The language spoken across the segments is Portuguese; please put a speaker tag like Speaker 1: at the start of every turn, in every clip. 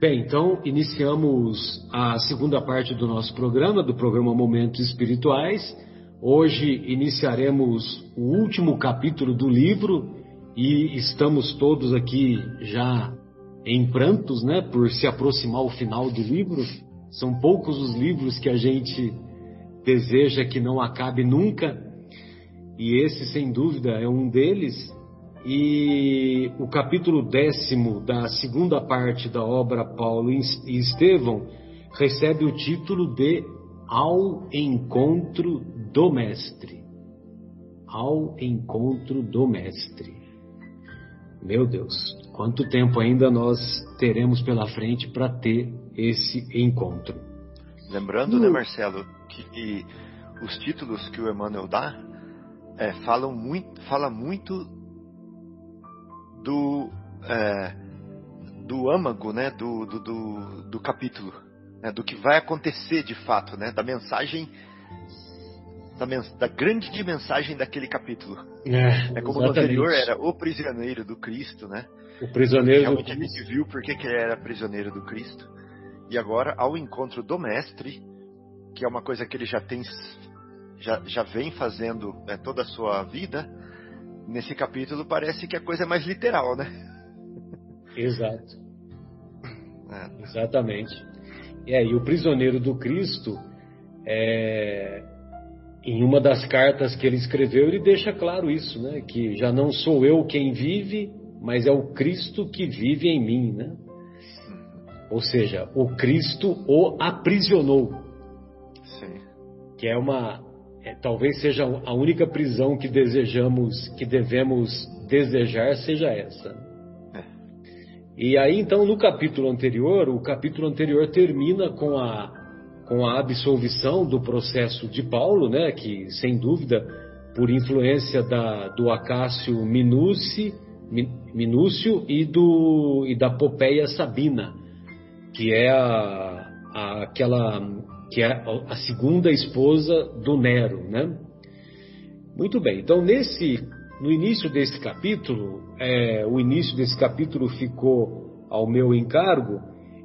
Speaker 1: Bem, então iniciamos a segunda parte do nosso programa, do programa Momentos Espirituais. Hoje iniciaremos o último capítulo do livro e estamos todos aqui já em prantos, né, por se aproximar o final do livro. São poucos os livros que a gente deseja que não acabe nunca, e esse, sem dúvida, é um deles. E o capítulo 10º da segunda parte da obra Paulo e Estevão recebe o título de Ao Encontro do Mestre. Ao Encontro do Mestre. Meu Deus, quanto tempo ainda nós teremos pela frente para ter esse encontro?
Speaker 2: Lembrando, né, Marcelo, que os títulos que o Emmanuel dá fala muito do âmago, né, do capítulo, né, do que vai acontecer de fato, né, da mensagem, da grande mensagem daquele capítulo. Como no anterior era o prisioneiro do Cristo, né? O prisioneiro do Cristo. A gente viu por que ele era prisioneiro do Cristo. E agora, ao encontro do Mestre, que é uma coisa que ele já vem fazendo toda a sua vida, nesse capítulo parece que a coisa é mais literal, né?
Speaker 1: Exato. Exatamente. E o prisioneiro do Cristo, em uma das cartas que ele escreveu, ele deixa claro isso, né? Que já não sou eu quem vive, mas é o Cristo que vive em mim, né? Ou seja, o Cristo o aprisionou.
Speaker 2: Sim.
Speaker 1: Que talvez seja a única prisão que devemos desejar seja essa. E aí, então, no capítulo anterior, o capítulo anterior termina com a absolvição do processo de Paulo, né, que, sem dúvida, por influência do Acácio Minúcio e da Popeia Sabina, que é a segunda esposa do Nero, né? Muito bem, então no início desse capítulo, o início desse capítulo ficou ao meu encargo.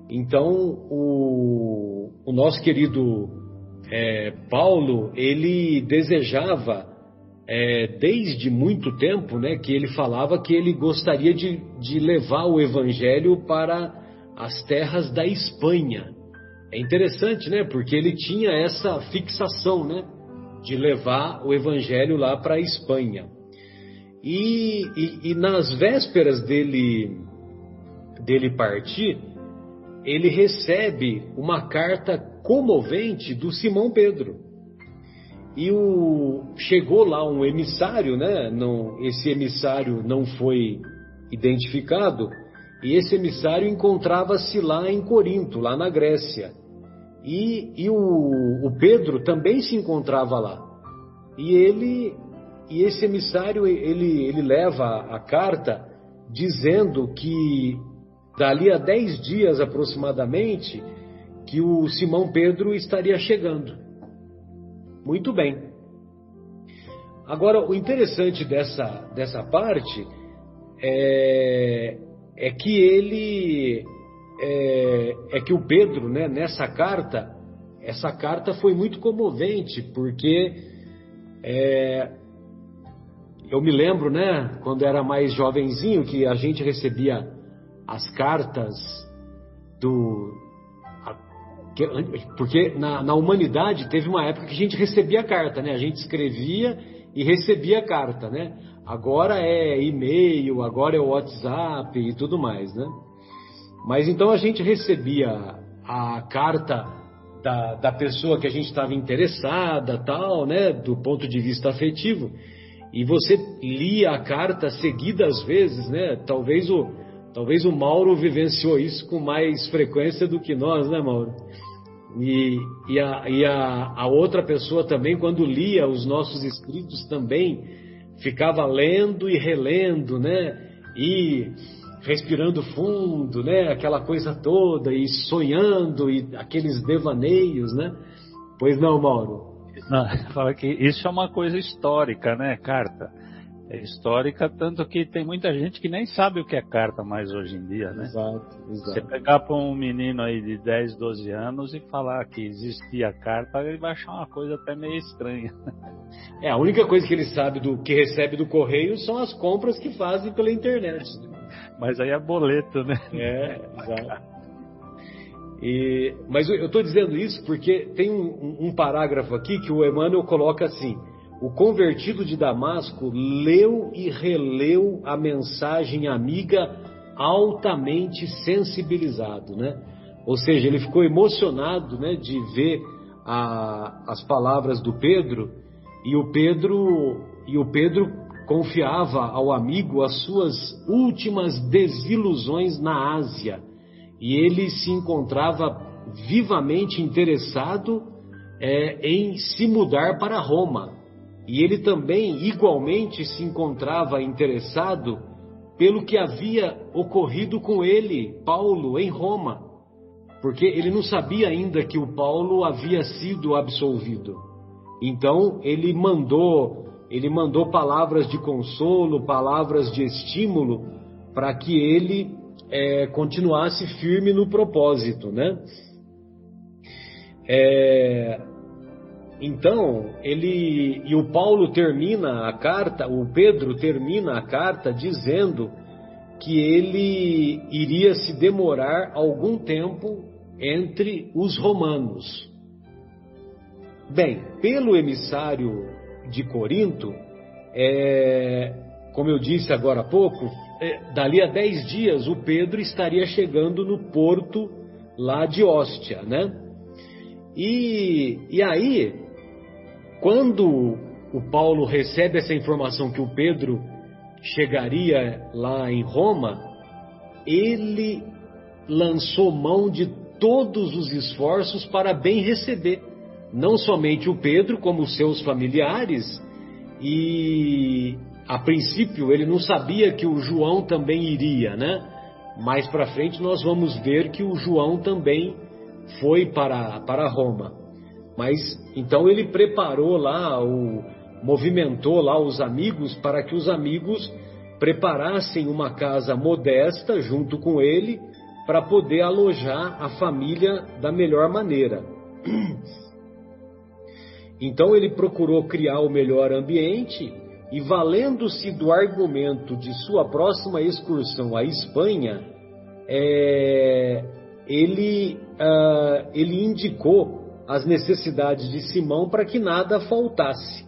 Speaker 1: Então o nosso querido Paulo, ele desejava desde muito tempo, né, que ele falava que ele gostaria de levar o Evangelho para as terras da Espanha. É interessante, né? Porque ele tinha essa fixação, né? De levar o Evangelho lá para a Espanha. E nas vésperas dele partir, ele recebe uma carta comovente do Simão Pedro. E chegou lá um emissário, né? Esse emissário não foi identificado. E esse emissário encontrava-se lá em Corinto, lá na Grécia. E o Pedro também se encontrava lá. E esse emissário, ele leva a carta dizendo que dali a 10 dias aproximadamente, que o Simão Pedro estaria chegando. Muito bem. Agora, o interessante dessa parte é que que o Pedro, né, essa carta foi muito comovente, porque eu me lembro, né, quando era mais jovenzinho, que a gente recebia as cartas porque na humanidade teve uma época que a gente recebia carta, né, a gente escrevia e recebia carta, né. Agora é e-mail, agora é WhatsApp e tudo mais, né? Mas então a gente recebia a carta da pessoa que a gente estava interessada, tal, né? Do ponto de vista afetivo. E você lia a carta seguidas vezes, né? Talvez o Mauro vivenciou isso com mais frequência do que nós, né, Mauro? E a outra pessoa também, quando lia os nossos escritos, também ficava lendo e relendo, né? E respirando fundo, né? Aquela coisa toda, e sonhando, e aqueles devaneios, né? Pois não, Mauro?
Speaker 3: Não, fala que isso é uma coisa histórica, né, carta? É histórica, tanto que tem muita gente que nem sabe o que é carta mais hoje em dia, né?
Speaker 1: Exato.
Speaker 3: Você pegar para um menino aí de 10, 12 anos e falar que existia carta, ele vai achar uma coisa até meio estranha.
Speaker 1: A única coisa que ele sabe do que recebe do correio são as compras que fazem pela internet.
Speaker 3: Mas aí é boleto, né?
Speaker 1: Exato. Mas eu estou dizendo isso porque tem um parágrafo aqui que o Emmanuel coloca assim: o convertido de Damasco leu e releu a mensagem amiga altamente sensibilizado, né? Ou seja, ele ficou emocionado, né, de ver as palavras do Pedro, e o Pedro confiava ao amigo as suas últimas desilusões na Ásia, e ele se encontrava vivamente interessado em se mudar para Roma. E ele também, igualmente, se encontrava interessado pelo que havia ocorrido com ele, Paulo, em Roma. Porque ele não sabia ainda que o Paulo havia sido absolvido. Então, ele mandou palavras de consolo, palavras de estímulo, para que ele continuasse firme no propósito, né? Então, o Paulo termina a carta, o Pedro termina a carta dizendo que ele iria se demorar algum tempo entre os romanos. Bem, pelo emissário de Corinto, como eu disse agora há pouco, dali a 10 dias o Pedro estaria chegando no porto lá de Óstia, né? E aí, quando o Paulo recebe essa informação que o Pedro chegaria lá em Roma, ele lançou mão de todos os esforços para bem receber, não somente o Pedro, como os seus familiares, e a princípio ele não sabia que o João também iria, né? Mais para frente nós vamos ver que o João também foi para Roma. Mas então ele preparou lá, movimentou lá os amigos para que os amigos preparassem uma casa modesta junto com ele para poder alojar a família da melhor maneira. Então ele procurou criar o melhor ambiente e, valendo-se do argumento de sua próxima excursão à Espanha, ele indicou as necessidades de Simão para que nada faltasse.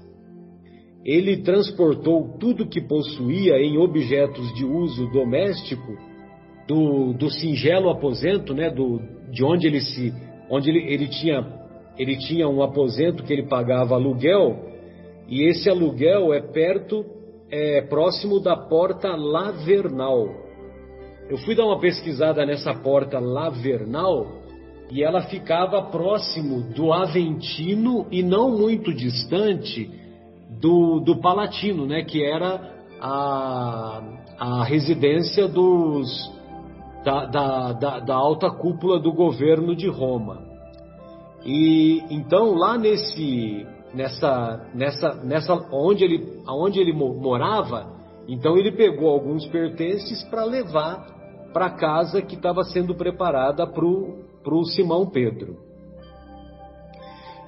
Speaker 1: Ele transportou tudo que possuía em objetos de uso doméstico do singelo aposento, né, de onde ele tinha um aposento que ele pagava aluguel, e esse aluguel próximo da Porta Lavernal. Eu fui dar uma pesquisada nessa Porta Lavernal e ela ficava próximo do Aventino e não muito distante do Palatino, né, que era a residência da alta cúpula do governo de Roma. E então lá onde ele morava, então ele pegou alguns pertences para levar para a casa que estava sendo preparada para o Simão Pedro.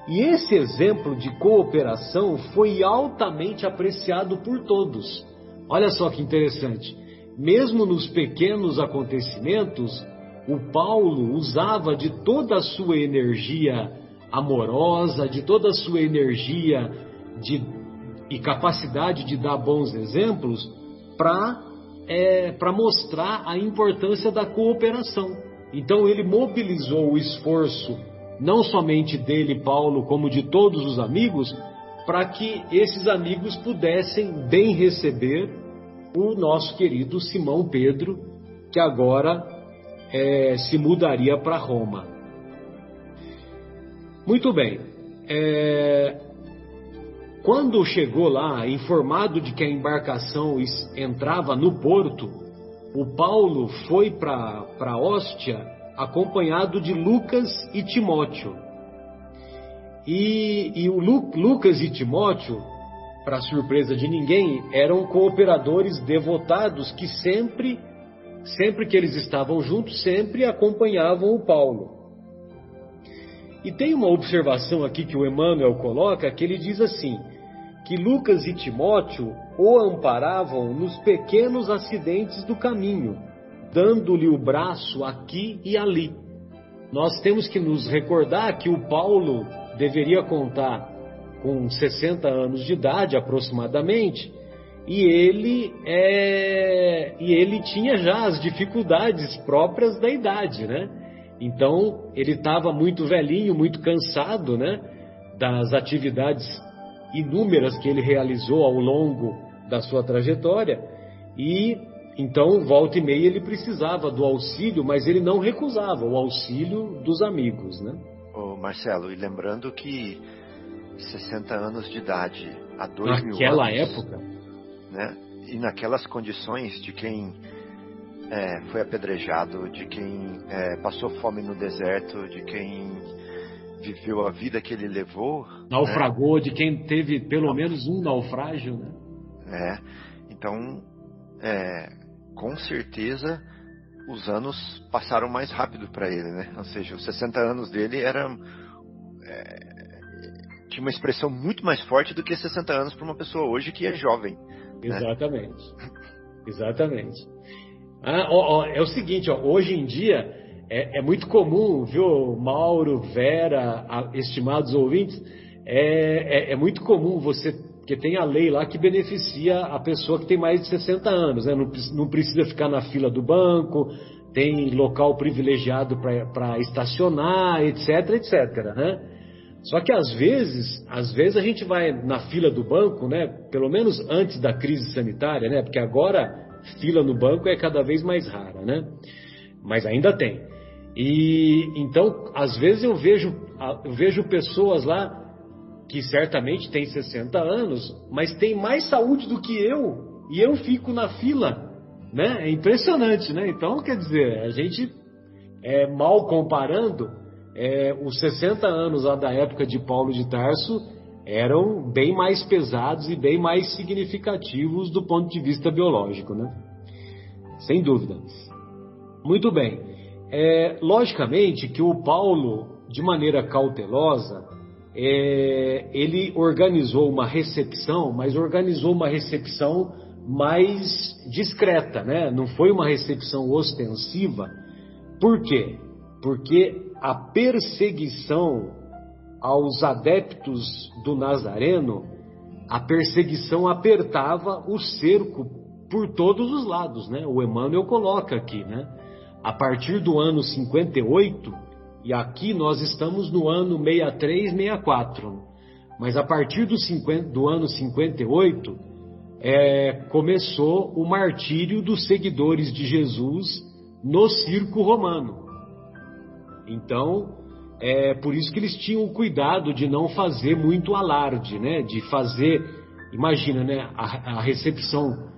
Speaker 1: E esse exemplo de cooperação foi altamente apreciado por todos. Olha só que interessante. Mesmo nos pequenos acontecimentos, o Paulo usava de toda a sua energia amorosa, de toda a sua energia e capacidade de dar bons exemplos para mostrar a importância da cooperação. Então ele mobilizou o esforço, não somente dele, Paulo, como de todos os amigos, para que esses amigos pudessem bem receber o nosso querido Simão Pedro, que agora se mudaria para Roma. Muito bem. Quando chegou lá, informado de que a embarcação entrava no porto, o Paulo foi para Óstia acompanhado de Lucas e Timóteo. E o Lucas e Timóteo para surpresa de ninguém, eram cooperadores devotados que sempre que eles estavam juntos, sempre acompanhavam o Paulo. E tem uma observação aqui que o Emmanuel coloca, que ele diz assim, que Lucas e Timóteo o amparavam nos pequenos acidentes do caminho, dando-lhe o braço aqui e ali. Nós temos que nos recordar que o Paulo deveria contar com 60 anos de idade aproximadamente, e ele tinha já as dificuldades próprias da idade, né? Então ele estava muito velhinho, muito cansado, né? Das atividades inúmeras que ele realizou ao longo da sua trajetória, e então volta e meia ele precisava do auxílio, mas ele não recusava o auxílio dos amigos, né?
Speaker 2: Ô Marcelo, e lembrando que 60 anos de idade há 2.000 anos...
Speaker 1: Naquela época...
Speaker 2: Né? E naquelas condições de quem foi apedrejado, de quem passou fome no deserto, de quem viveu a vida que ele levou...
Speaker 1: Naufragou, né? De quem teve pelo menos um naufrágio, né?
Speaker 2: Então, com certeza, os anos passaram mais rápido para ele, né? Ou seja, os 60 anos dele tinha uma expressão muito mais forte do que 60 anos para uma pessoa hoje que é jovem.
Speaker 1: Exatamente. Né? Exatamente. É o seguinte, hoje em dia é muito comum, viu, Mauro, Vera, estimados ouvintes, é muito comum porque tem a lei lá que beneficia a pessoa que tem mais de 60 anos, né? Não precisa ficar na fila do banco, tem local privilegiado para estacionar, etc, etc, né? Só que às vezes a gente vai na fila do banco, né? Pelo menos antes da crise sanitária, né? Porque agora fila no banco é cada vez mais rara, né? Mas ainda tem. E então, às vezes eu vejo pessoas lá que certamente têm 60 anos, mas têm mais saúde do que eu, e eu fico na fila, né? É impressionante, né? Então, quer dizer, a gente, mal comparando, os 60 anos lá da época de Paulo de Tarso eram bem mais pesados e bem mais significativos do ponto de vista biológico, né? Sem dúvida. Muito bem. Logicamente que o Paulo, de maneira cautelosa, ele organizou uma recepção, mas organizou uma recepção mais discreta, né? Não foi uma recepção ostensiva. Por quê? Porque a perseguição aos adeptos do Nazareno, a perseguição apertava o cerco por todos os lados, né? O Emmanuel coloca aqui, né? A partir do ano 58, e aqui nós estamos no ano 63, 64, mas a partir do ano 58, começou o martírio dos seguidores de Jesus no circo romano. Então, por isso que eles tinham o cuidado de não fazer muito alarde, né? De fazer, imagina, né? A recepção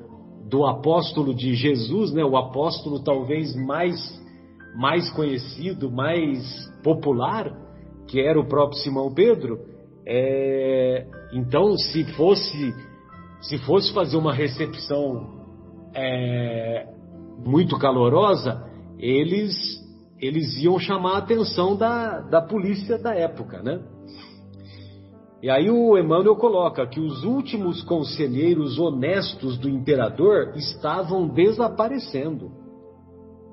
Speaker 1: do apóstolo de Jesus, né? O apóstolo talvez mais conhecido, mais popular, que era o próprio Simão Pedro. Então, se fosse fazer uma recepção muito calorosa, eles iam chamar a atenção da polícia da época, né? E aí o Emmanuel coloca que os últimos conselheiros honestos do imperador estavam desaparecendo.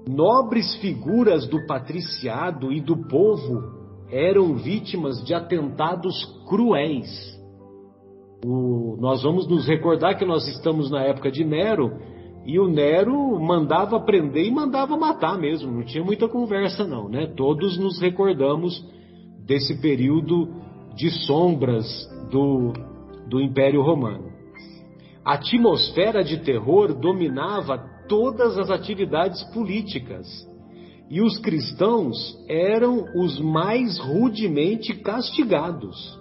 Speaker 1: Nobres figuras do patriciado e do povo eram vítimas de atentados cruéis. Nós vamos nos recordar que nós estamos na época de Nero, e o Nero mandava prender e mandava matar mesmo, não tinha muita conversa não, né? Todos nos recordamos desse período de sombras do Império Romano. A atmosfera de terror dominava todas as atividades políticas, e os cristãos eram os mais rudemente castigados.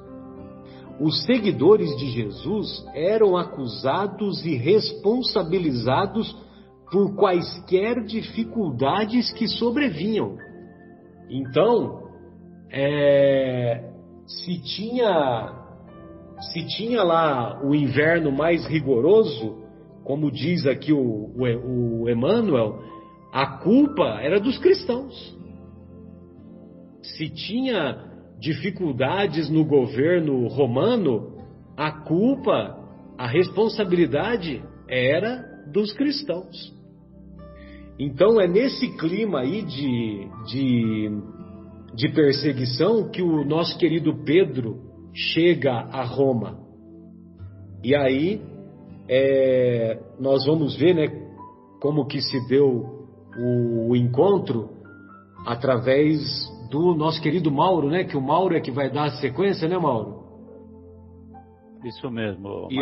Speaker 1: Os seguidores de Jesus eram acusados e responsabilizados por quaisquer dificuldades que sobrevinham. Então, se tinha lá o inverno mais rigoroso, como diz aqui o Emmanuel, a culpa era dos cristãos. Se tinha dificuldades no governo romano, a culpa, a responsabilidade era dos cristãos. Então é nesse clima aí de perseguição que o nosso querido Pedro chega a Roma. E aí nós vamos ver, né, como que se deu o encontro através do nosso querido Mauro, né? Que o Mauro é que vai dar a sequência, né, Mauro?
Speaker 3: Isso mesmo,
Speaker 1: E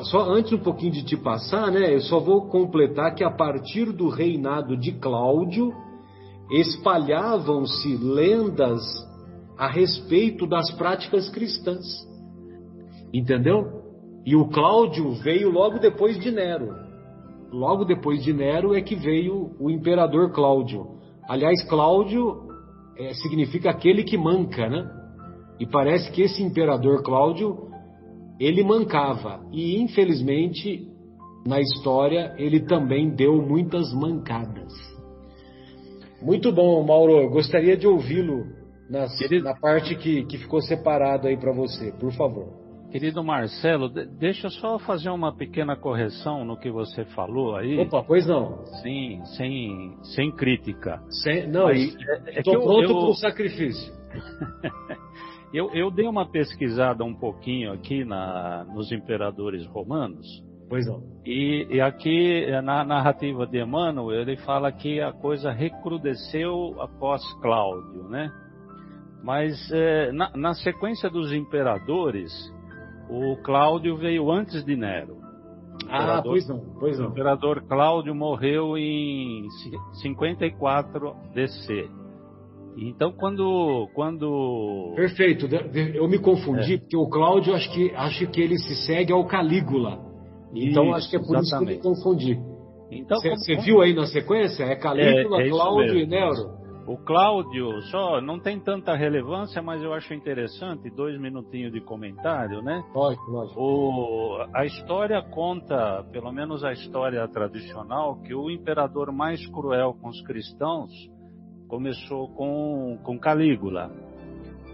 Speaker 1: só antes um pouquinho de te passar, né? Eu só vou completar que a partir do reinado de Cláudio, espalhavam-se lendas a respeito das práticas cristãs. Entendeu? E o Cláudio veio logo depois de Nero. Logo depois de Nero é que veio o imperador Cláudio. Aliás, Cláudio significa aquele que manca, né? E parece que esse imperador Cláudio, ele mancava. E, infelizmente, na história, ele também deu muitas mancadas. Muito bom, Mauro. Eu gostaria de ouvi-lo na parte que ficou separado aí para você, por favor.
Speaker 3: Querido Marcelo, deixa eu só fazer uma pequena correção no que você falou aí.
Speaker 1: Opa, pois não.
Speaker 3: Sim, sem crítica.
Speaker 1: Não, estou pronto para o sacrifício.
Speaker 3: Eu dei uma pesquisada um pouquinho aqui nos imperadores romanos.
Speaker 1: Pois não.
Speaker 3: E aqui, na narrativa de Emmanuel, ele fala que a coisa recrudesceu após Cláudio, né? Mas na sequência dos imperadores, o Cláudio veio antes de Nero.
Speaker 1: Pois não.
Speaker 3: O imperador Cláudio morreu em 54 DC. Então, quando...
Speaker 1: Perfeito. Eu me confundi, porque o Cláudio, acho que ele se segue ao Calígula. Então, acho que é por isso que eu me confundi. Então, você viu aí na sequência? É Calígula, Cláudio e Nero.
Speaker 3: O Cláudio só não tem tanta relevância, mas eu acho interessante, 2 minutinhos de comentário, né?
Speaker 1: Lógico.
Speaker 3: A história conta, pelo menos a história tradicional, que o imperador mais cruel com os cristãos começou com Calígula.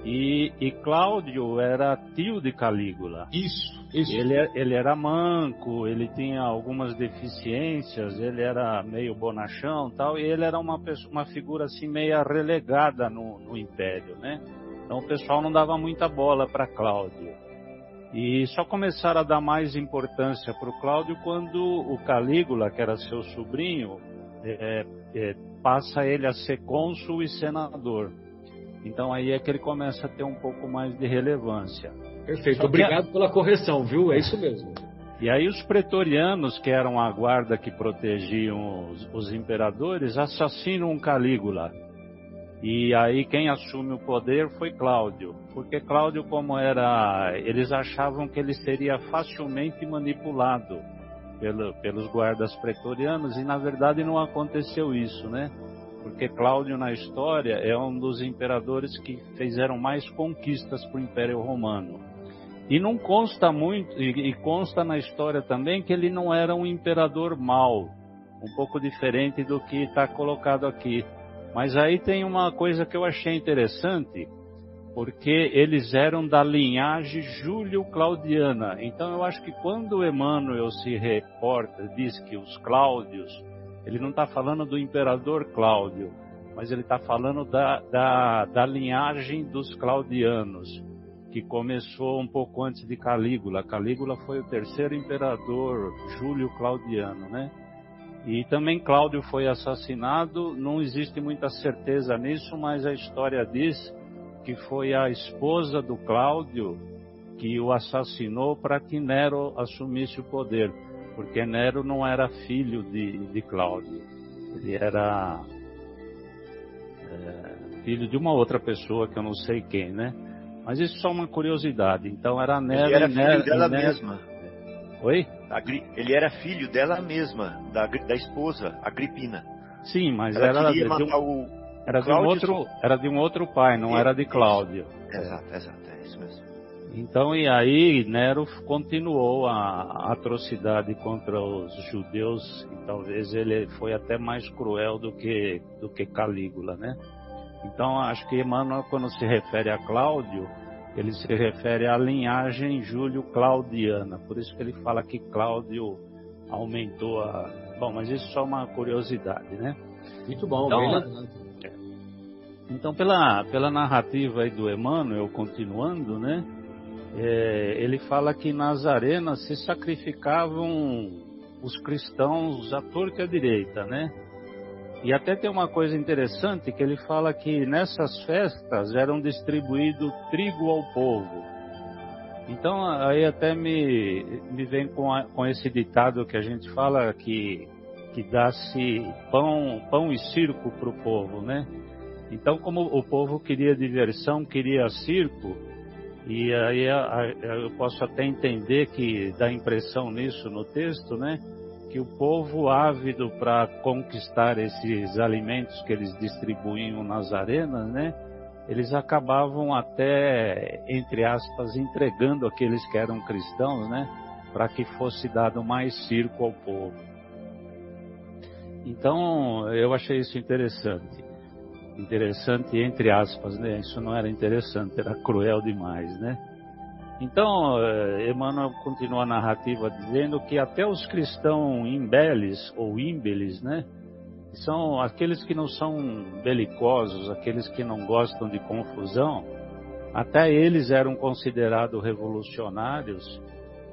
Speaker 3: E Cláudio era tio de Calígula.
Speaker 1: Isso.
Speaker 3: Ele era manco, ele tinha algumas deficiências, ele era meio bonachão e tal, e ele era uma figura assim meio relegada no Império, né? Então o pessoal não dava muita bola para Cláudio. E só começaram a dar mais importância para o Cláudio quando o Calígula, que era seu sobrinho, passa ele a ser cônsul e senador. Então aí é que ele começa a ter um pouco mais de relevância.
Speaker 1: Perfeito, obrigado pela correção, viu? É isso mesmo.
Speaker 3: E aí os pretorianos, que eram a guarda que protegiam os imperadores, assassinam Calígula. E aí quem assume o poder foi Cláudio. Porque Cláudio, eles achavam que ele seria facilmente manipulado pelos guardas pretorianos, e na verdade não aconteceu isso, né? Porque Cláudio na história é um dos imperadores que fizeram mais conquistas para o Império Romano. E não consta muito, e consta na história também, que ele não era um imperador mau, um pouco diferente do que está colocado aqui. Mas aí tem uma coisa que eu achei interessante, porque eles eram da linhagem Júlio-Claudiana. Então eu acho que quando Emmanuel se reporta, diz que os Cláudios, ele não está falando do imperador Cláudio, mas ele está falando da linhagem dos Claudianos, que começou um pouco antes de Calígula. Calígula foi o terceiro imperador Júlio Claudiano, né? E também Cláudio foi assassinado, não existe muita certeza nisso, mas a história diz que foi a esposa do Cláudio que o assassinou para que Nero assumisse o poder, porque Nero não era filho de Cláudio, ele era filho de uma outra pessoa que eu não sei quem, né? Mas isso é só uma curiosidade. Então era Nero.
Speaker 2: Ele era filho dela mesma.
Speaker 3: Oi?
Speaker 2: Ele era filho dela mesma, da esposa, Agripina.
Speaker 3: Sim, mas
Speaker 2: era
Speaker 3: de um outro pai, não era de Cláudio.
Speaker 2: Exato, é isso mesmo.
Speaker 3: Então, e aí Nero continuou a atrocidade contra os judeus, e talvez ele foi até mais cruel do que Calígula, né? Então, acho que Emmanuel, quando se refere a Cláudio, ele se refere à linhagem Júlio-Claudiana. Por isso que ele fala que Cláudio aumentou a... Bom, mas isso é só uma curiosidade, né?
Speaker 1: Muito bom,
Speaker 3: então,
Speaker 1: bem lembrado.
Speaker 3: Então, pela narrativa aí do Emmanuel, continuando, né? Ele fala que nas arenas se sacrificavam os cristãos à torta e à direita, né? E até tem uma coisa interessante, que ele fala que nessas festas eram distribuído trigo ao povo. Então aí até me vem com esse ditado que a gente fala que dá-se pão e circo para o povo, né? Então, como o povo queria diversão, queria circo, e aí eu posso até entender que dá impressão nisso no texto, né? Que o povo ávido para conquistar esses alimentos que eles distribuíam nas arenas, né? Eles acabavam até, entre aspas, entregando aqueles que eram cristãos, né? Para que fosse dado mais circo ao povo. Então, eu achei isso interessante. Interessante entre aspas, né? Isso não era interessante, era cruel demais, né? Então, Emmanuel continua a narrativa dizendo que até os cristãos imbeles ou ímbeles, né? São aqueles que não são belicosos, aqueles que não gostam de confusão, até eles eram considerados revolucionários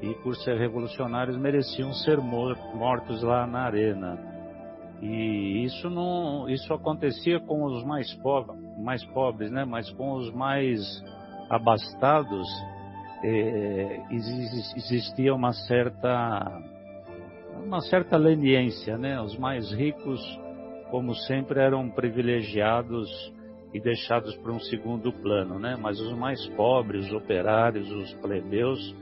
Speaker 3: e, por ser revolucionários, mereciam ser mortos lá na arena. E isso acontecia com os mais pobres, né? Mas com os mais abastados, existia uma certa leniência, né? Os mais ricos, como sempre, eram privilegiados e deixados para um segundo plano, né? Mas os mais pobres, os operários, os plebeus,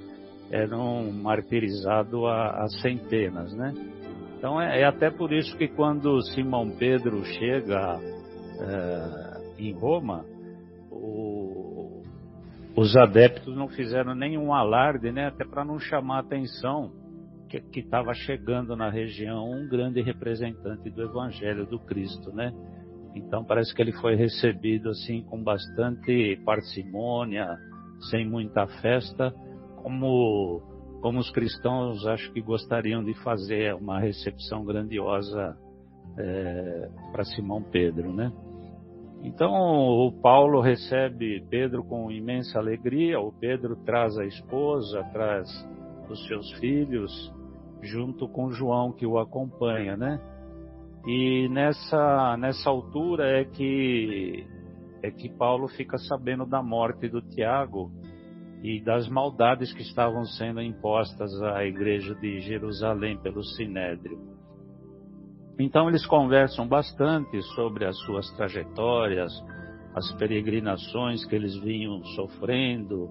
Speaker 3: eram martirizados a centenas, né? Então é até por isso que quando Simão Pedro chega em Roma, os adeptos não fizeram nenhum alarde, né? Até para não chamar a atenção que estava chegando na região um grande representante do Evangelho do Cristo, né? Então parece que ele foi recebido assim com bastante parcimônia, sem muita festa, como os cristãos acho que gostariam de fazer uma recepção grandiosa para Simão Pedro, né? Então o Paulo recebe Pedro com imensa alegria, o Pedro traz a esposa, traz os seus filhos, junto com João que o acompanha, né? E nessa altura é que Paulo fica sabendo da morte do Tiago e das maldades que estavam sendo impostas à igreja de Jerusalém pelo Sinédrio. Então eles conversam bastante sobre as suas trajetórias, as peregrinações que eles vinham sofrendo,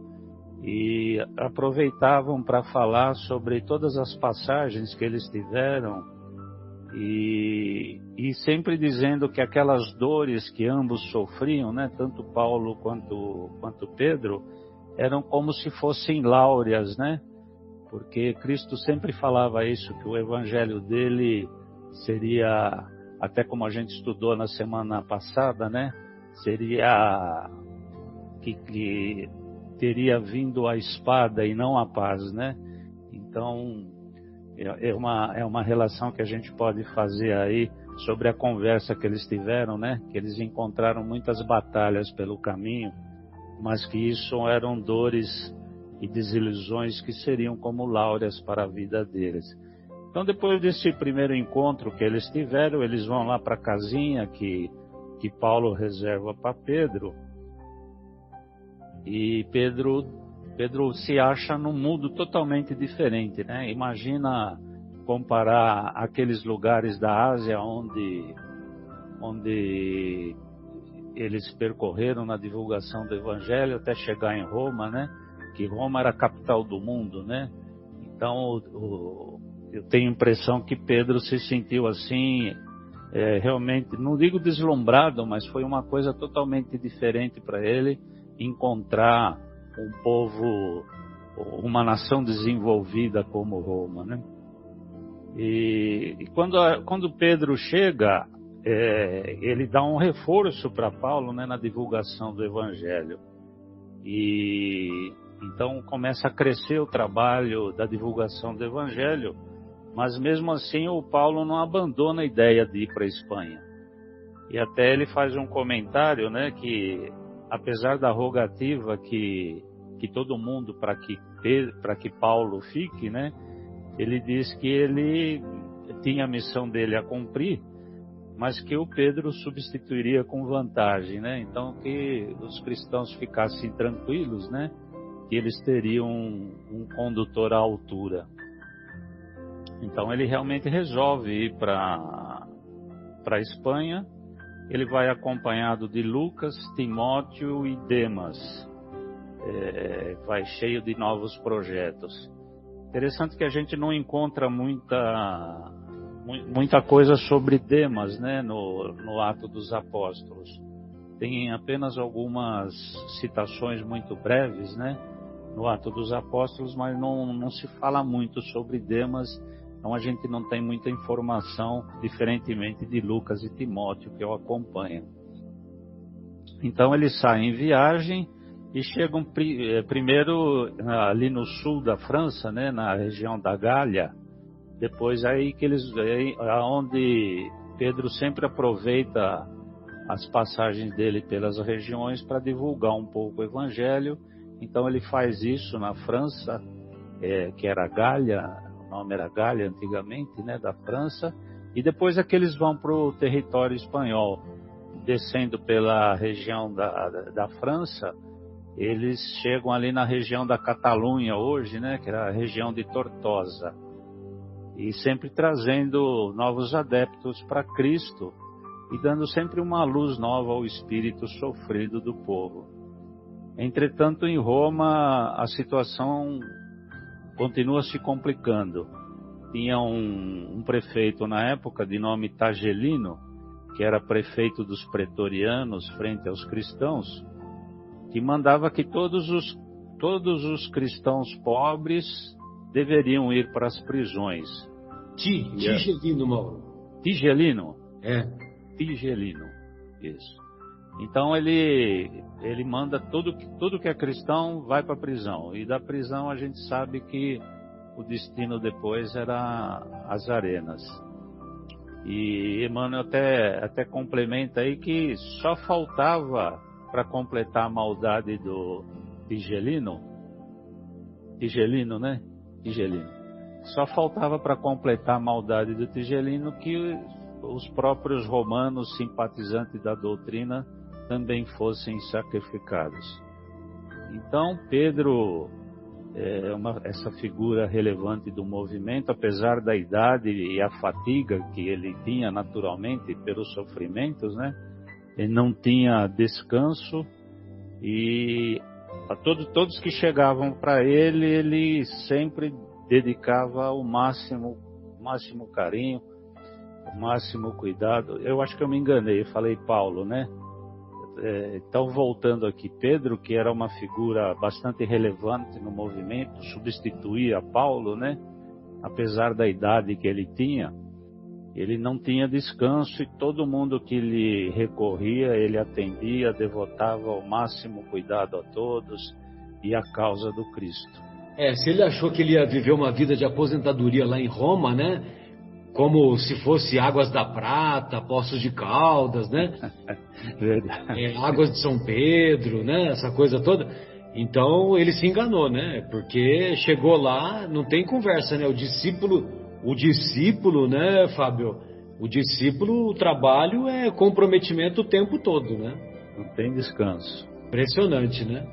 Speaker 3: e aproveitavam para falar sobre todas as passagens que eles tiveram, e sempre dizendo que aquelas dores que ambos sofriam, né, tanto Paulo quanto Pedro, eram como se fossem láureas, né? Porque Cristo sempre falava isso, que o evangelho dele seria, até como a gente estudou na semana passada, né? Seria que teria vindo a espada e não a paz, né? Então é uma relação que a gente pode fazer aí sobre a conversa que eles tiveram, né? Que eles encontraram muitas batalhas pelo caminho, mas que isso eram dores e desilusões que seriam como láureas para a vida deles. Então, depois desse primeiro encontro que eles tiveram, eles vão lá para a casinha que Paulo reserva para Pedro, e Pedro se acha num mundo totalmente diferente, né? Imagina comparar aqueles lugares da Ásia onde eles percorreram na divulgação do Evangelho até chegar em Roma, né? Que Roma era a capital do mundo, né? Então, eu tenho a impressão que Pedro se sentiu assim, realmente, não digo deslumbrado, mas foi uma coisa totalmente diferente para ele encontrar um povo, uma nação desenvolvida como Roma, né? E quando Pedro chega, ele dá um reforço para Paulo, né, na divulgação do Evangelho. E então começa a crescer o trabalho da divulgação do Evangelho, mas mesmo assim o Paulo não abandona a ideia de ir para a Espanha. E até ele faz um comentário, né, que apesar da rogativa que todo mundo para que Paulo fique, né, ele diz que ele tinha a missão dele a cumprir, mas que o Pedro substituiria com vantagem, né? Então que os cristãos ficassem tranquilos, né? Que eles teriam um condutor à altura. Então ele realmente resolve ir para a Espanha. Ele vai acompanhado de Lucas, Timóteo e Demas. Vai cheio de novos projetos. Interessante que a gente não encontra muita coisa sobre Demas, né, no Ato dos Apóstolos. Tem apenas algumas citações muito breves, né, no Ato dos Apóstolos, mas não se fala muito sobre Demas, então a gente não tem muita informação, diferentemente de Lucas e Timóteo, que eu acompanho. Então eles saem em viagem e chegam primeiro ali no sul da França, né, na região da Gália. Depois onde Pedro sempre aproveita as passagens dele pelas regiões para divulgar um pouco o Evangelho. Então ele faz isso na França, que era Gália, o nome era Gália antigamente, né, da França. E depois que eles vão para o território espanhol, descendo pela região da França, eles chegam ali na região da Catalunha hoje, né, que era a região de Tortosa. E sempre trazendo novos adeptos para Cristo e dando sempre uma luz nova ao espírito sofrido do povo. Entretanto, em Roma, a situação continua se complicando. Tinha um prefeito na época de nome Tagelino, que era prefeito dos pretorianos frente aos cristãos, que mandava que todos os cristãos pobres deveriam ir para as prisões.
Speaker 1: Tigelino, Mauro.
Speaker 3: Tigelino?
Speaker 1: Tigelino.
Speaker 3: Isso. Então ele manda tudo que é cristão vai para a prisão. E da prisão a gente sabe que o destino depois era as arenas. E Emmanuel até complementa aí que só faltava para completar a maldade do Tigelino, né? Tigelino. Só faltava para completar a maldade do Tigelino que os próprios romanos simpatizantes da doutrina também fossem sacrificados. Então Pedro essa figura relevante do movimento, apesar da idade e a fatiga que ele tinha naturalmente pelos sofrimentos, né? Ele não tinha descanso e a todos que chegavam para ele sempre dedicava o máximo carinho, o máximo cuidado. Eu acho que eu me enganei, eu falei Paulo, né? Então, voltando aqui, Pedro, que era uma figura bastante relevante no movimento, substituía Paulo, né? Apesar da idade que ele tinha, ele não tinha descanso e todo mundo que lhe recorria, ele atendia, devotava o máximo cuidado a todos e à causa do Cristo.
Speaker 1: Se ele achou que ele ia viver uma vida de aposentadoria lá em Roma, né? Como se fosse Águas da Prata, Poços de Caldas, né?
Speaker 3: Verdade.
Speaker 1: Águas de São Pedro, né? Essa coisa toda. Então ele se enganou, né? Porque chegou lá, não tem conversa, né? O discípulo, né, Fábio? O trabalho é comprometimento o tempo todo, né?
Speaker 3: Não tem descanso.
Speaker 1: Impressionante, né?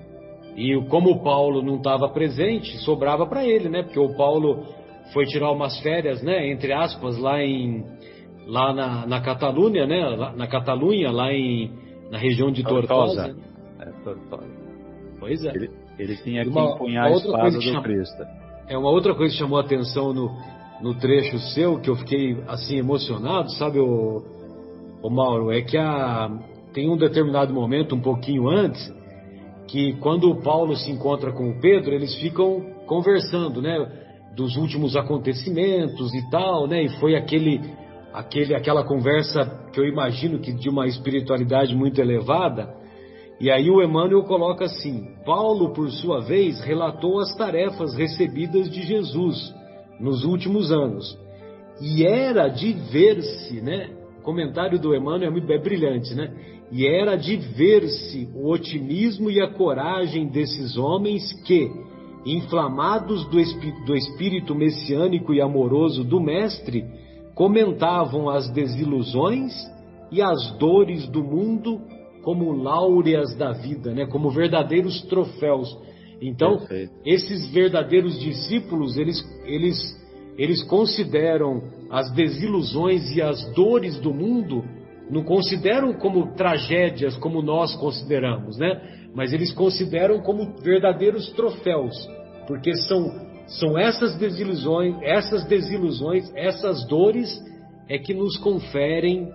Speaker 1: E como o Paulo não estava presente, sobrava para ele, né? Porque o Paulo foi tirar umas férias, né? Entre aspas, lá na Catalunha, né? Na Catalunha, na região de Tortosa.
Speaker 3: Tortosa.
Speaker 1: Pois é.
Speaker 3: Ele tinha que empunhar a espada do Cristo.
Speaker 1: Uma outra coisa que chamou a atenção no trecho seu, que eu fiquei assim emocionado, sabe, o Mauro, é que tem um determinado momento, um pouquinho antes, que quando Paulo se encontra com o Pedro, eles ficam conversando, né, dos últimos acontecimentos e tal, né, e foi aquela conversa que eu imagino que de uma espiritualidade muito elevada. E aí o Emmanuel coloca assim: Paulo, por sua vez, relatou as tarefas recebidas de Jesus nos últimos anos. E era de ver-se, né? O comentário do Emmanuel é brilhante, né? E era de ver-se o otimismo e a coragem desses homens que, inflamados do espírito messiânico e amoroso do Mestre, comentavam as desilusões e as dores do mundo como láureas da vida, né? Como verdadeiros troféus. Então, perfeito. Esses verdadeiros discípulos, eles consideram as desilusões e as dores do mundo, não consideram como tragédias, como nós consideramos, né? Mas eles consideram como verdadeiros troféus, porque são essas desilusões, essas dores é que nos conferem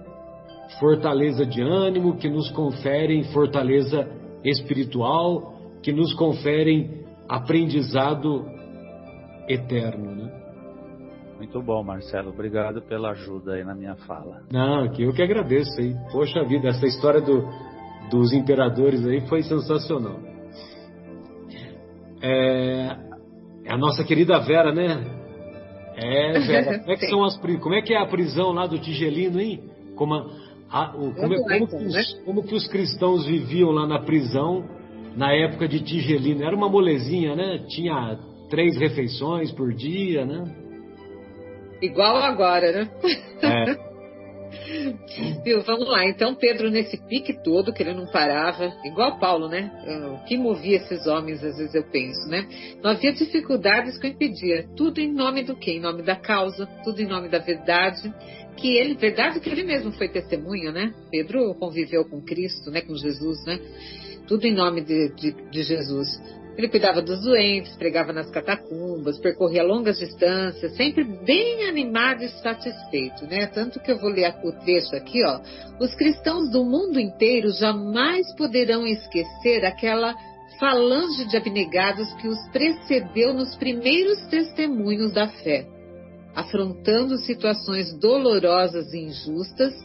Speaker 1: fortaleza de ânimo, que nos conferem fortaleza espiritual, que nos conferem aprendizado eterno, né?
Speaker 3: Muito bom, Marcelo. Obrigado pela ajuda aí na minha fala.
Speaker 1: Não, que eu que agradeço aí. Poxa vida, essa história dos imperadores aí foi sensacional. A nossa querida Vera, né? Vera, como é que é a prisão lá do Tigelino, hein? Como que os cristãos viviam lá na prisão na época de Tigelino? Era uma molezinha, né? Tinha 3 refeições por dia, né?
Speaker 4: Igual agora, né? Viu, vamos lá. Então, Pedro, nesse pique todo, que ele não parava, igual Paulo, né? O que movia esses homens, às vezes eu penso, né? Não havia dificuldades que o impedia. Tudo em nome do quê? Em nome da causa, tudo em nome da verdade. Verdade que ele mesmo foi testemunha, né? Pedro conviveu com Cristo, né? Com Jesus, né? Tudo em nome de Jesus. Ele cuidava dos doentes, pregava nas catacumbas, percorria longas distâncias, sempre bem animado e satisfeito, né? Tanto que eu vou ler o trecho aqui, ó. Os cristãos do mundo inteiro jamais poderão esquecer aquela falange de abnegados que os precedeu nos primeiros testemunhos da fé, afrontando situações dolorosas e injustas,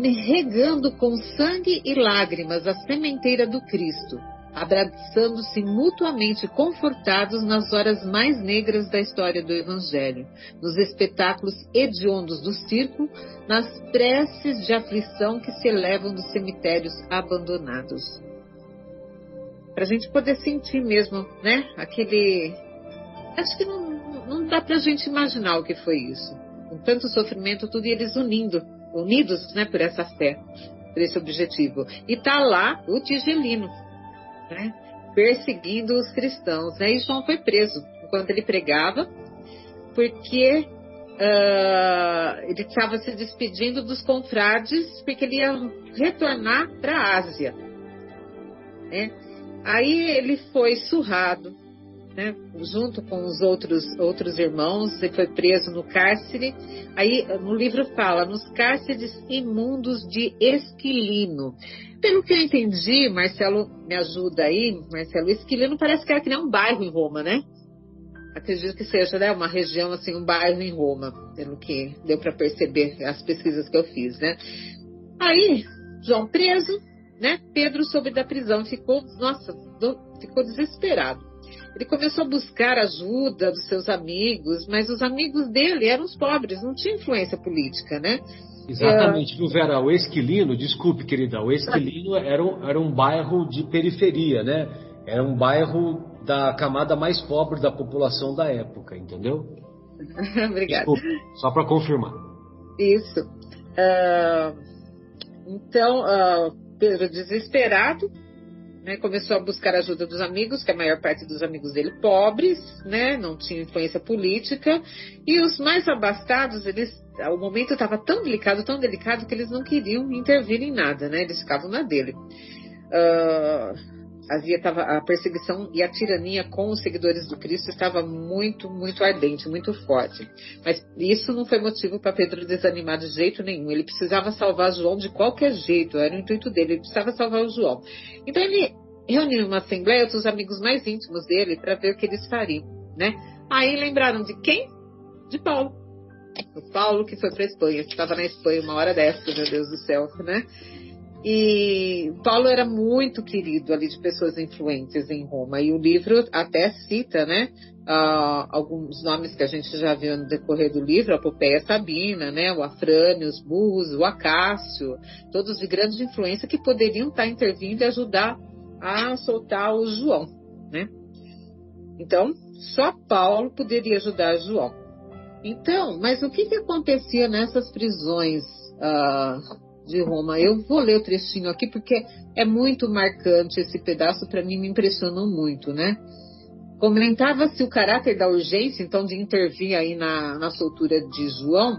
Speaker 4: regando com sangue e lágrimas a sementeira do Cristo, abraçando-se mutuamente confortados nas horas mais negras da história do Evangelho, nos espetáculos hediondos do circo, nas preces de aflição que se elevam dos cemitérios abandonados. Para a gente poder sentir mesmo, né? Acho que não dá para a gente imaginar o que foi isso. Com tanto sofrimento, tudo, e eles unidos, né, por essa fé, por esse objetivo. E tá lá o Tigelino, né, perseguindo os cristãos, né? E João foi preso enquanto ele pregava, porque ele estava se despedindo dos confrades, porque ele ia retornar para a Ásia, né? Aí ele foi surrado, né, junto com os outros irmãos. Ele foi preso no cárcere. Aí no livro fala, nos cárceres imundos de Esquilino. Pelo que eu entendi, Marcelo, me ajuda aí, Marcelo, Esquilino parece que era que nem um bairro em Roma, né? Acredito que seja, né, uma região, assim, um bairro em Roma, pelo que deu para perceber as pesquisas que eu fiz, né? Aí, João preso, né? Pedro soube da prisão, ficou desesperado. Ele começou a buscar ajuda dos seus amigos, mas os amigos dele eram os pobres, não tinha influência política, né?
Speaker 1: Exatamente, viu, Vera? O Esquilino, desculpe, querida, o Esquilino era um bairro de periferia, né? Era um bairro da camada mais pobre da população da época, entendeu?
Speaker 4: Obrigada.
Speaker 1: Desculpe, só para confirmar.
Speaker 4: Isso. Então, Pedro, desesperado, né, começou a buscar a ajuda dos amigos, que a maior parte dos amigos dele pobres, né, não tinham influência política, e os mais abastados, o momento estava tão delicado, que eles não queriam intervir em nada, né, eles ficavam na dele. A perseguição e a tirania com os seguidores do Cristo estava muito, muito ardente, muito forte. Mas isso não foi motivo para Pedro desanimar de jeito nenhum. Ele precisava salvar João de qualquer jeito, era o intuito dele, ele precisava salvar o João. Então ele reuniu uma assembleia dos amigos mais íntimos dele para ver o que eles fariam, né? Aí lembraram de quem? De Paulo. O Paulo que foi para a Espanha, que estava na Espanha uma hora dessa, meu Deus do céu, né? E Paulo era muito querido ali de pessoas influentes em Roma. E o livro até cita, né, alguns nomes que a gente já viu no decorrer do livro, a Popeia Sabina, né, o Afrânio, os Burros, o Acácio, todos de grande influência que poderiam estar intervindo e ajudar a soltar o João, né? Então, só Paulo poderia ajudar João. Então, mas o que acontecia nessas prisões de Roma? Eu vou ler o trechinho aqui porque é muito marcante esse pedaço, para mim me impressionou muito, né? Comentava-se o caráter da urgência, então, de intervir aí na soltura de João,